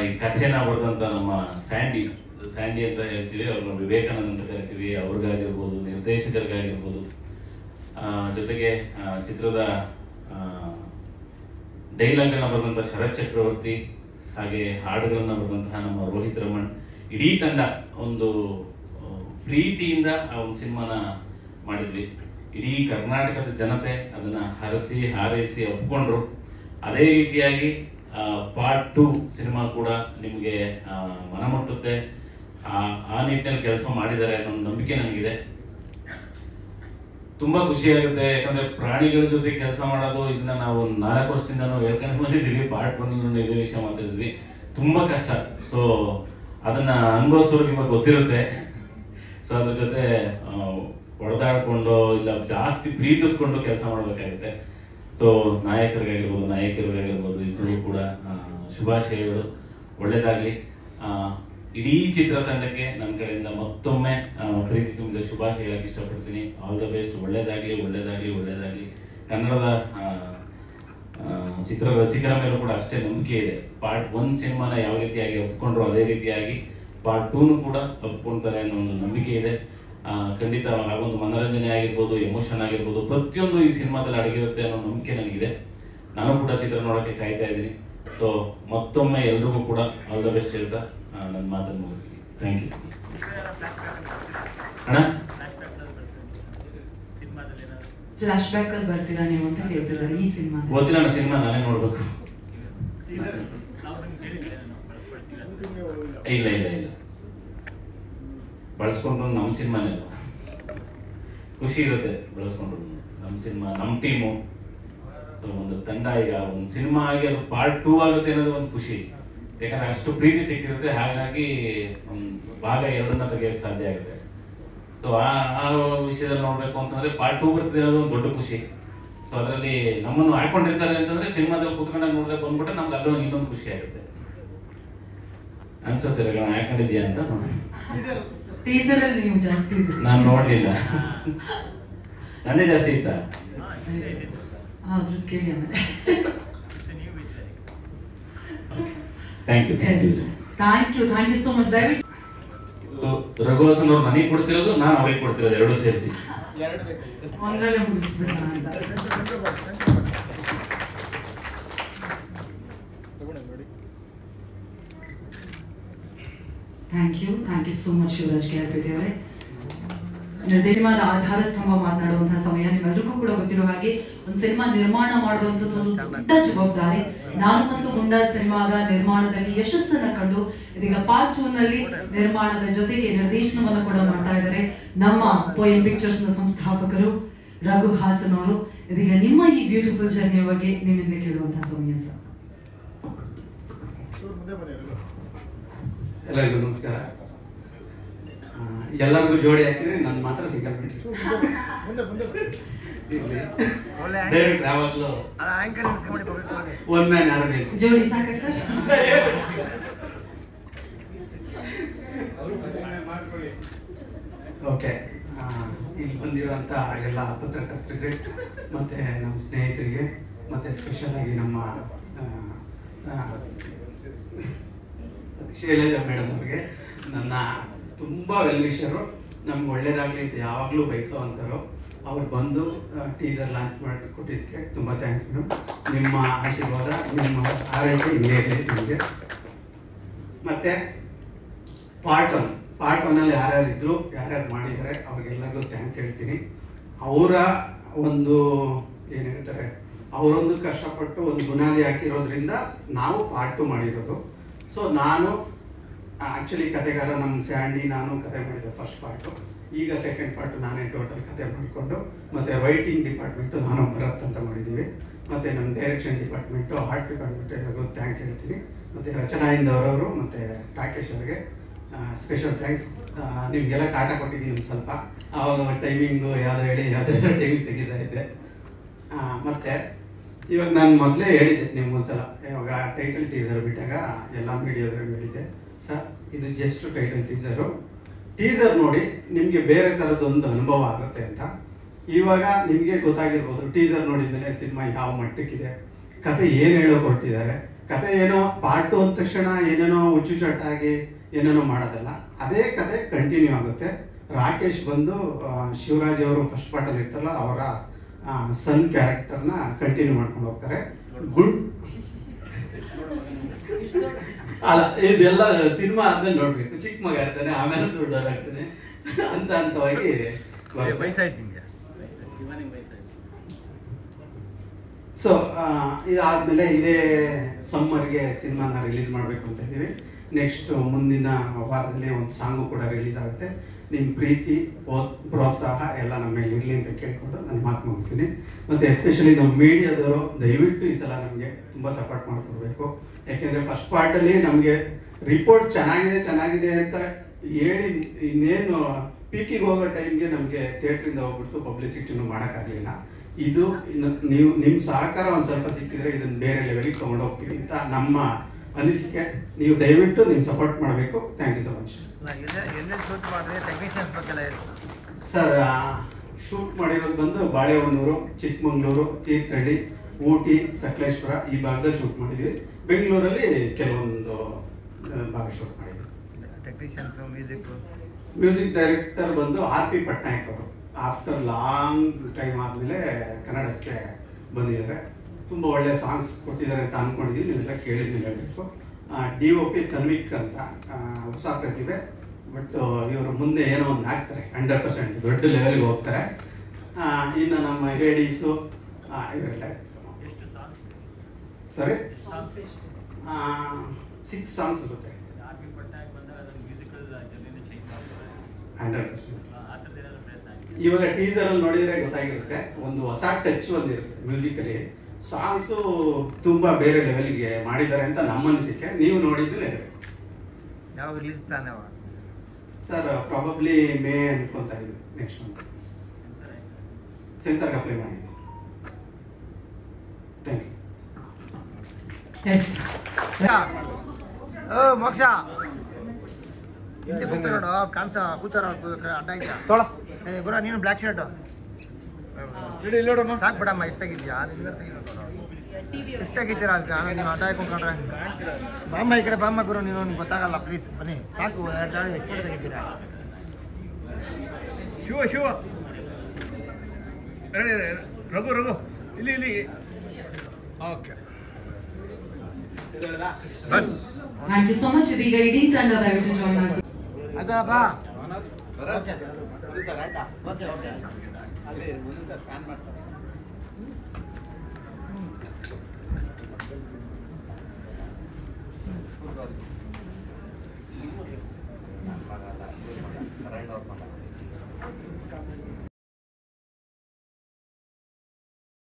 ಈ ಕಥೆನ ಬರೆದಂಥ ನಮ್ಮ ಸ್ಯಾಂಡಿ ಅಂತ ಹೇಳ್ತೀವಿ, ಅವ್ರನ್ನ ವಿವೇಕಾನಂದ ಅಂತ ಕರಿತೀವಿ, ಅವ್ರಿಗಾಗಿರ್ಬೋದು, ನಿರ್ದೇಶಕರಿಗಾಗಿರ್ಬೋದು, ಜೊತೆಗೆ ಚಿತ್ರದ ಡೈಲಾಗ್ಗಳನ್ನ ಬರೆದಂಥ ಶರತ್ ಚಕ್ರವರ್ತಿ, ಹಾಗೆ ಹಾಡುಗಳನ್ನ ಬರೆದಂತಹ ನಮ್ಮ ರೋಹಿತ್ ರಮಣ್, ಇಡೀ ತಂಡ ಒಂದು ಪ್ರೀತಿಯಿಂದ ಆ ಒಂದು ಸಿನಿಮಾನ ಮಾಡಿದ್ವಿ. ಇಡೀ ಕರ್ನಾಟಕದ ಜನತೆ ಅದನ್ನ ಹರಸಿ ಹಾರೈಸಿ ಒಪ್ಕೊಂಡ್ರು. ಅದೇ ರೀತಿಯಾಗಿ ಪಾರ್ಟ್ 2 ಸಿನಿಮಾ ಕೂಡ ನಿಮಗೆ ಮನಮುಟ್ಟುತ್ತೆ. ಆ ನಿಟ್ಟಿನಲ್ಲಿ ಕೆಲಸ ಮಾಡಿದ್ದಾರೆ ಅನ್ನೋ ನಂಬಿಕೆ ನನಗಿದೆ. ತುಂಬಾ ಖುಷಿಯಾಗುತ್ತೆ. ಯಾಕಂದ್ರೆ ಪ್ರಾಣಿಗಳ ಜೊತೆ ಕೆಲಸ ಮಾಡೋದು ಇದನ್ನ ನಾವು 4 ವರ್ಷದಿಂದ ಹೇಳ್ಕೊಂಡು ಬಂದಿದ್ದೀವಿ. ಪಾರ್ಟ್ 1 ಇದೇ ವಿಷಯ ಮಾತಾಡಿದ್ವಿ. ತುಂಬಾ ಕಷ್ಟ. ಸೊ ಅದನ್ನ ಅನುಭವಿಸೋರು ನಿಮಗೆ ಗೊತ್ತಿರುತ್ತೆ. ಸೊ ಅದ್ರ ಜೊತೆ ಹೊಡೆದಾಡ್ಕೊಂಡು ಇಲ್ಲ ಜಾಸ್ತಿ ಪ್ರೀತಿಸ್ಕೊಂಡು ಕೆಲಸ ಮಾಡಬೇಕಾಗುತ್ತೆ. ಸೊ ನಾಯಕರಿಗಾಗಿರ್ಬೋದು ಇಬ್ಬರು ಕೂಡ ಶುಭಾಶಯಗಳು, ಒಳ್ಳೇದಾಗಲಿ. ಇಡೀ ಚಿತ್ರತಂಡಕ್ಕೆ ನನ್ನ ಕಡೆಯಿಂದ ಮತ್ತೊಮ್ಮೆ ಪ್ರೀತಿ ತುಂಬಿದ ಶುಭಾಶಯ ಹೇಳಕ್ಕೆ ಇಷ್ಟಪಡ್ತೀನಿ. All the best. ಒಳ್ಳೇದಾಗಲಿ, ಒಳ್ಳೇದಾಗಲಿ, ಒಳ್ಳೇದಾಗಲಿ. ಕನ್ನಡದ ಚಿತ್ರ ರಸಿಕರ ಮೇಲೂ ಕೂಡ ಅಷ್ಟೇ ನಂಬಿಕೆ ಇದೆ. ಪಾರ್ಟ್ 1 ಸಿನಿಮಾನ ಯಾವ ರೀತಿಯಾಗಿ ಒಪ್ಕೊಂಡ್ರು ಅದೇ ರೀತಿಯಾಗಿ ಪಾರ್ಟ್ 2 ಕೂಡ ಒಪ್ಕೊಳ್ತಾರೆ ಅನ್ನೋ ಒಂದು ನಂಬಿಕೆ ಇದೆ. ಖಂಡಿತ ಆ ಒಂದು ಮನೋರಂಜನೆ ಆಗಿರ್ಬೋದು, ಎಮೋಷನ್ ಆಗಿರ್ಬೋದು, ಪ್ರತಿಯೊಂದು ಈ ಸಿನಿಮಾದಲ್ಲಿ ಅಡಗಿರುತ್ತೆ ಅನ್ನೋ ನಂಬಿಕೆ ನನಗಿದೆ. ನಾನು ಕೂಡ ಚಿತ್ರ ನೋಡೋಕ್ಕೆ ಕಾಯ್ತಾ ಇದ್ದೀನಿ. ಸೊ ಮತ್ತೊಮ್ಮೆ ಎಲ್ರಿಗೂ ಕೂಡ ಆಲ್ ದ ಬೆಸ್ಟ್ ಹೇಳ್ತಾ ನನ್ನ ಮಾತನ್ನು ಮುಗಿಸ್ತೀನಿ. ಥ್ಯಾಂಕ್ ಯು ಅಣ್ಣ. ಫ್ಲಾಶ್ ಬ್ಯಾಕ್ ಅಲ್ಲಿ ಬರ್ತೀರಾ ನೀವು ಅಂತ ಹೇಳ್ತಿದ್ದಾರೆ ಈ ಸಿನಿಮಾ? ಗೊತ್ತಿಲ್ಲ ಅಣ್ಣ, ಸಿನಿಮಾ ನಾನೇ ನೋಡ್ಬೇಕು. ಇಲ್ಲ ಇಲ್ಲ ಇಲ್ಲ, ಬಳಸ್ಕೊಂಡು ನಮ್ಮ ಸಿನಿಮಾನೇ ಖುಷಿ ಇರುತ್ತೆ ಬಳಸ್ಕೊಂಡು. ನಮ್ಮ ಸಿನಿಮಾ, ನಮ್ಮ ಟೀಮು, ಸೊ ಒಂದು ತಂಡ, ಈಗ ಒಂದು ಸಿನಿಮಾ ಆಗಿ ಅದು ಪಾರ್ಟ್ 2 ಆಗುತ್ತೆ ಅನ್ನೋದು ಒಂದು ಖುಷಿ. ಯಾಕಂದ್ರೆ ಅಷ್ಟು ಪ್ರೀತಿ ಸಿಕ್ಕಿರುತ್ತೆ, ಹಾಗಾಗಿ ಒಂದು ಭಾಗ 2 ತೆಗೆಯೋಕ್ಕೆ ಸಾಧ್ಯ ಆಗುತ್ತೆ. ಸೊ ಆ ವಿಷಯದಲ್ಲಿ ನೋಡ್ಬೇಕು ಅಂತಂದ್ರೆ ಪಾರ್ಟ್ 2 ಬರ್ತಿದೆ ಅನ್ನೋದು ಒಂದು ದೊಡ್ಡ ಖುಷಿ. ಸೊ ಅದರಲ್ಲಿ ನಮ್ಮನ್ನು ಹಾಕೊಂಡಿರ್ತಾರೆ ಅಂತಂದ್ರೆ ಸಿನಿಮಾದಲ್ಲಿ ಕೂತ್ಕೊಂಡಾಗ ನೋಡ್ಬೇಕು ಅಂದ್ಬಿಟ್ರೆ ನಮ್ಗೆ ಅಲ್ಲೂ ಇನ್ನೊಂದು ಖುಷಿ ಆಗುತ್ತೆ ಅನ್ಸುತ್ತೆ. ಹಾಕೊಂಡಿದ್ಯಾ ಅಂತ ಟೀಸರ್ ಅಲ್ಲಿ ನೀವು ಜಾಸ್ತಿ ಇದ್ರಿ, ನಾನು ನೋಡ್ಲಿಲ್ಲ. ನನ್ನೇ ಜಾಸ್ತಿ ಇತ್ತ ಆದ್ರೂ ಕೇಳಿ ಆಮೇಲೆ. Thank you thank you so much. ದಯವಿಟ್ಟು ರಘುವಸನ್ ಅವ್ರು ನನಗೆ ಕೊಡ್ತಿರೋದು, ನಾನು ಅವ್ರಿಗೆ ಕೊಡ್ತಿರೋದು, ಎರಡೂ ಸೇರಿಸಿ ಒಂದ್ರಲ್ಲೇ ಮುಗಿಸ್ಬಿಡೋಣ ಅಂತ. Thank you so much Shivraj KR Pete ಅವರೇ. ಸಿನಿಮಾದ ಆಧಾರ ಸ್ತಂಭ ಮಾತನಾಡುವಂತಹ ಸಮಯ. ನಿಮ್ಮೆಲ್ಲರಿಗೂ ಕೂಡ ಗೊತ್ತಿರೋ ಹಾಗೆ ಒಂದು ಸಿನಿಮಾ ನಿರ್ಮಾಣ ಮಾಡುವಂಥದ್ದು ಒಂದು ದೊಡ್ಡ ಜವಾಬ್ದಾರಿ. ನಾನು ಮತ್ತು ಗುಂಡ ಸಿನಿಮಾದ ನಿರ್ಮಾಣದಲ್ಲಿ ಯಶಸ್ಸನ್ನ ಕಂಡು ಇದೀಗ ಪಾರ್ಟ್ 2 ನಲ್ಲಿ ನಿರ್ಮಾಣದ ಜೊತೆಗೆ ನಿರ್ದೇಶನವನ್ನು ಕೂಡ ಮಾಡ್ತಾ ಇದ್ದಾರೆ ನಮ್ಮ ಪೋಯಂ ಪಿಕ್ಚರ್ಸ್ ನ ಸಂಸ್ಥಾಪಕರು ರಘು ಹಾಸನ್ ಅವರು. ಇದೀಗ ನಿಮ್ಮ ಈ ಬ್ಯೂಟಿಫುಲ್ ಜರ್ನಿಯ ಬಗ್ಗೆ ನಿಮ್ಮಿಂದಲೇ ಕೇಳುವಂತಹ ಸಮಯ ಸರ್. ಎಲ್ಲರಿಗೂ ನಮಸ್ಕಾರ. ಎಲ್ಲರಿಗೂ ಜೋಡಿ ಹಾಕಿದ್ರೆ ನನ್ನ ಮಾತ್ರ ಸಿಂಗಲ್ ಬಿಟ್ರಿ. ಡೈರೆಕ್ಟ್ ಯಾವಾಗಲೂ ಒನ್ ಮ್ಯಾನ್ ಆರ್ಮಿ ಜೋಡಿ ಸಾಕ ಸರ್. ಓಕೆ, ಇಲ್ಲಿ ಬಂದಿರುವಂಥ ಎಲ್ಲ ಪತ್ರಕರ್ತರಿಗೆ ಮತ್ತು ನಮ್ಮ ಸ್ನೇಹಿತರಿಗೆ ಮತ್ತು ಸ್ಪೆಷಲ್ ಆಗಿ ನಮ್ಮ ಶೈಲಜಾ ಮೇಡಮ್ ಅವ್ರಿಗೆ ನನ್ನ ತುಂಬ ವೆಲ್ ವಿಷರು. ನಮ್ಗೆ ಒಳ್ಳೇದಾಗಲಿ ಅಂತ ಯಾವಾಗಲೂ ಬಯಸೋ ಅಂತಾರೋ ಅವ್ರು ಬಂದು ಟೀಸರ್ ಲಾಂಚ್ ಮಾಡಿ ಕೊಟ್ಟಿದ್ದಕ್ಕೆ ತುಂಬ ಥ್ಯಾಂಕ್ಸ್ ಮೇಡಮ್. ನಿಮ್ಮ ಆಶೀರ್ವಾದ, ನಿಮ್ಮ ಆರೈಕೆ ಹಿಂಗೆ ಇರಲಿ ನಮಗೆ. ಮತ್ತು ಪಾರ್ಟ್ 1 ಯಾರ್ಯಾರು ಇದ್ರು, ಯಾರ್ಯಾರು ಮಾಡಿದ್ದಾರೆ ಅವ್ರಿಗೆಲ್ಲರಿಗೂ ಥ್ಯಾಂಕ್ಸ್ ಹೇಳ್ತೀನಿ. ಅವರ ಒಂದು ಏನು ಹೇಳ್ತಾರೆ, ಅವರೊಂದು ಕಷ್ಟಪಟ್ಟು ಒಂದು ಬುನಾದಿ ಹಾಕಿರೋದ್ರಿಂದ ನಾವು ಪಾರ್ಟ್ 2 ಮಾಡಿರೋದು. ಸೊ ನಾನು ಆ್ಯಕ್ಚುಲಿ ಕತೆಗಾರ, ನಮ್ಮ ಸ್ಯಾಂಡಿ ನಾನು ಕತೆ ಮಾಡಿದ್ದೆ ಫಸ್ಟ್ ಪಾರ್ಟು. ಈಗ ಸೆಕೆಂಡ್ ಪಾರ್ಟ್ ನಾನೇ ಟೋಟಲ್ ಕತೆ ಮಾಡಿಕೊಂಡು, ಮತ್ತು ರೈಟಿಂಗ್ ಡಿಪಾರ್ಟ್ಮೆಂಟು ನಾನು ಭರತ್ ಅಂತ ಮಾಡಿದ್ದೀವಿ. ಮತ್ತು ನಮ್ಮ ಡೈರೆಕ್ಷನ್ ಡಿಪಾರ್ಟ್ಮೆಂಟು, ಆರ್ಟ್ ಡಿಪಾರ್ಟ್ಮೆಂಟು ಎಲ್ಲರಿಗೂ ಥ್ಯಾಂಕ್ಸ್ ಹೇಳ್ತೀನಿ. ಮತ್ತು ರಚನಾಯಿಂದವರವರು ಮತ್ತು ರಾಕೇಶ್ ಅವರಿಗೆ ಸ್ಪೆಷಲ್ ಥ್ಯಾಂಕ್ಸ್. ನಿಮಗೆಲ್ಲ ಕಾಟ ಕೊಟ್ಟಿದ್ದೀನಿ ಒಂದು ಸ್ವಲ್ಪ, ಆವಾಗ ಟೈಮಿಂಗು ಯಾವುದೋ ಹೇಳಿ ಯಾವುದೆಲ್ಲ ಟೈಮಿಂಗ್ ತೆಗಿತಾ ಇದ್ದೆ. ಮತ್ತು ಇವಾಗ ನಾನು ಮೊದಲೇ ಹೇಳಿದ್ದೆ ನಿಮ್ಗೊಂದ್ಸಲ, ಇವಾಗ ಟೈಟಲ್ ಟೀಸರ್ ಬಿಟ್ಟಾಗ ಎಲ್ಲ ಮೀಡಿಯಾದಾಗ ಹೇಳಿದ್ದೆ, ಸರ್ ಇದು ಜಸ್ಟ್ ಟೈಟಲ್ ಟೀಸರ್ ನೋಡಿ ನಿಮಗೆ ಬೇರೆ ಥರದ್ದೊಂದು ಅನುಭವ ಆಗುತ್ತೆ ಅಂತ. ಇವಾಗ ನಿಮಗೆ ಗೊತ್ತಾಗಿರ್ಬೋದು, ಟೀಸರ್ ನೋಡಿದ್ಮೇಲೆ ಸಿನಿಮಾ ಯಾವ ಮಟ್ಟಕ್ಕಿದೆ, ಕತೆ ಏನು ಹೇಳೋಕೆ ಹೊರಟಿದ್ದಾರೆ. ಕತೆ ಏನೋ ಪಾರ್ಟ್ 2 ಅಂದ ತಕ್ಷಣ ಏನೇನೋ ಹುಚ್ಚುಚಟ್ಟಾಗಿ ಏನೇನೋ ಮಾಡೋದಲ್ಲ, ಅದೇ ಕತೆ ಕಂಟಿನ್ಯೂ ಆಗುತ್ತೆ. ರಾಕೇಶ್ ಬಂದು ಶಿವರಾಜ್ ಅವರು ಫಸ್ಟ್ ಪಾರ್ಟಲ್ಲಿ ಇರ್ತಾರಲ್ಲ, ಅವರ ಸನ್ ಕ್ಯಾರೆಕ್ಟರ್ನ ಕಂಟಿನ್ಯೂ ಮಾಡ್ಕೊಂಡು ಹೋಗ್ತಾರೆ. ಗುಡ್ ಅಲ್ಲ, ಇದೆಲ್ಲ ಸಿನಿಮಾ ಆದ್ಮೇಲೆ ನೋಡ್ಬೇಕು. ಚಿಕ್ಕ ಮಗ ಇರ್ತಾನೆ, ಆಮೇಲೆ ದೊಡ್ಡವರಾಗ್ತಾನೆ ಹಂತವಾಗಿ. ಸೊ ಇದಾದ್ಮೇಲೆ ಇದೇ ಸಮ್ಮರ್ಗೆ ಸಿನಿಮಾನ ರಿಲೀಸ್ ಮಾಡಬೇಕು ಅಂತ ಇದ್ದೀವಿ. ನೆಕ್ಸ್ಟ್ ಮುಂದಿನ ವಾರದಲ್ಲಿ ಒಂದು ಸಾಂಗು ಕೂಡ ರಿಲೀಸ್ ಆಗುತ್ತೆ. ನಿಮ್ಮ ಪ್ರೀತಿ ಪ್ರೋತ್ಸಾಹ ಎಲ್ಲ ನಮ್ಮ ಮೇಲೆ ಇರಲಿ ಅಂತ ಕೇಳ್ಕೊಂಡು ನಾನು ಮಾತು ಮುಗಿಸ್ತೀನಿ. ಮತ್ತು ಎಸ್ಪೆಷಲಿ ನಮ್ಮ ಮೀಡಿಯಾದವರು ದಯವಿಟ್ಟು ಈ ಸಲ ನಮಗೆ ತುಂಬ ಸಪೋರ್ಟ್ ಮಾಡಿಕೊಡ್ಬೇಕು. ಯಾಕೆಂದರೆ ಫಸ್ಟ್ ಪಾರ್ಟಲ್ಲಿ ನಮಗೆ ರಿಪೋರ್ಟ್ ಚೆನ್ನಾಗಿದೆ ಅಂತ ಹೇಳಿ ಇನ್ನೇನು ಪೀಕಿಗೆ ಹೋಗೋ ಟೈಮ್ಗೆ ನಮಗೆ ಥಿಯೇಟ್ರಿಂದ ಹೋಗ್ಬಿಡ್ತು, ಪಬ್ಲಿಸಿಟಿನೂ ಮಾಡೋಕ್ಕಾಗಲಿಲ್ಲ. ಇದು ನೀವು ನಿಮ್ಮ ಸಹಕಾರ ಒಂದು ಸ್ವಲ್ಪ ಸಿಕ್ಕಿದ್ರೆ ಇದನ್ನು ಬೇರೆ ಲೆವೆಲಿಗೆ ತೊಗೊಂಡು ಹೋಗ್ತೀವಿ ಅಂತ ನಮ್ಮ ಅನಿಸಿಕೆ. ನೀವು ದಯವಿಟ್ಟು ನೀವು ಸಪೋರ್ಟ್ ಮಾಡಬೇಕು. Thank you so much. Sir shoot ಮಾಡಿರೋದು ಬಂದು ಬಾಳೆಹೊನ್ನೂರು, ಚಿಕ್ಕಮಂಗ್ಳೂರು, ತೀರ್ಥಹಳ್ಳಿ, ಊಟಿ, ಸಕಲೇಶ್ಪುರ ಈ ಭಾಗದಲ್ಲಿ ಶೂಟ್ ಮಾಡಿದ್ವಿ. ಬೆಂಗಳೂರಲ್ಲಿ ಕೆಲವೊಂದು ಭಾಗ ಶೂಟ್ ಮಾಡಿದ್ವಿ. ಮ್ಯೂಸಿಕ್ ಡೈರೆಕ್ಟರ್ ಬಂದು R.P. ಪಟ್ನಾಯಕ್ ಅವರು. ಆಫ್ಟರ್ ಲಾಂಗ್ ಟೈಮ್ ಆದಮೇಲೆ ಕನ್ನಡಕ್ಕೆ ಬಂದಿದ್ದಾರೆ. ತುಂಬ ಒಳ್ಳೆ ಸಾಂಗ್ಸ್ ಕೊಟ್ಟಿದ್ದಾರೆ ಅಂತ ಅಂದ್ಕೊಂಡಿದ್ದೀವಿ. ನೀವೆಲ್ಲ ಕೇಳಿದ್ಮೇಲೆ ಹೇಳಬೇಕು. DOP ತನ್ವಿಕ್ ಅಂತ ಹೊಸ ಪ್ರತಿಭೆ, ಬಟ್ ಇವರು ಮುಂದೆ ಏನೋ ಒಂದು ಹಾಕ್ತಾರೆ, 100% ದೊಡ್ಡ ಲೆವೆಲ್ಗೆ ಹೋಗ್ತಾರೆ. ಇನ್ನು ನಮ್ಮ ಲೇಡೀಸು ಇವರೆಲ್ಲ ಸರಿ 6 ಸಾಂಗ್ಸ್ ಇರುತ್ತೆ. 100%. ಇವಾಗ ಟೀಸರಲ್ಲಿ ನೋಡಿದರೆ ಗೊತ್ತಾಗಿರುತ್ತೆ, ಒಂದು ಹೊಸ ಟಚ್ ಒಂದಿರುತ್ತೆ ಮ್ಯೂಸಿಕಲಿ. ಸಾಂಗ್ಸು ತುಂಬ ಬೇರೆ ಲೆವೆಲ್ಗೆ ಮಾಡಿದ್ದಾರೆ ಅಂತ ನಮ್ಮ ಅನಿಸಿಕೆ. ನೀವು ನೋಡಿದ್ಮೇಲೆ ಹೇಳಬೇಕು. ಯಾವಾಗ ರಿಲೀಸ್ ಪ್ಲಾನ್ ಯಾವಾಗ ಸರ್? ಪ್ರಾಬಬ್ಲಿ ಮೇ ಅನ್ಕೊಂತ ಇದ್ದೀವಿ, ನೆಕ್ಸ್ಟ್ ಮಂತ್. ಸೆನ್ಸರ್ಗೆ ಅಪ್ಲೈ ಮಾಡಿದ್ವಿ. Thank you. ಮೋಕ್ಷ ಹಿಂದೆ ಕೂತಾರೋಣ, ಕಾಣಿಸ ಕೂತಾರ ಅಡ್ಡ ಆಯ್ತಾ ಗುರು, ನೀನು ಬ್ಲ್ಯಾಕ್ ಶರ್ಟ್ ಸಾಕು ಬಿಡಮ್ಮ. ಎಷ್ಟಾಗಿದ್ಯಾ ನಿನ್ನ ಎಷ್ಟಾಗಿದ್ದೀರಾ? ಅದಕ್ಕೆ ನೀವು ಅಡ್ಡ ಹಾಕೊಂಡ್ರೆ ಬಾಮ್ಮ ಈ ಕಡೆ ಬಾಮ್ಮ ಗುರು, ನೀನು ನಿಮ್ಗೆ ಗೊತ್ತಾಗಲ್ಲ ಪ್ಲೀಸ್ ಬನ್ನಿ ಸಾಕು. ಎಷ್ಟು ತೆಗಿದ್ದೀರಾ? ಶಿವ ರಘು ಇಲ್ಲಿ okay. Thank you so much. ಇದೀಗ ಇಡೀ ತಂಡ ದಯವಿಟ್ಟು ಜಾಯ್ನ್ ಆಗಿ. ಆಯ್ತಾ ಬಾ. ಓಕೆ ಸರ್, ಆಯ್ತಾ? ಓಕೆ ಅಲ್ಲಿ ಮುಂದೆ ಸರ್ ಫ್ಯಾನ್ ಮಾಡ್ತಾರೆ.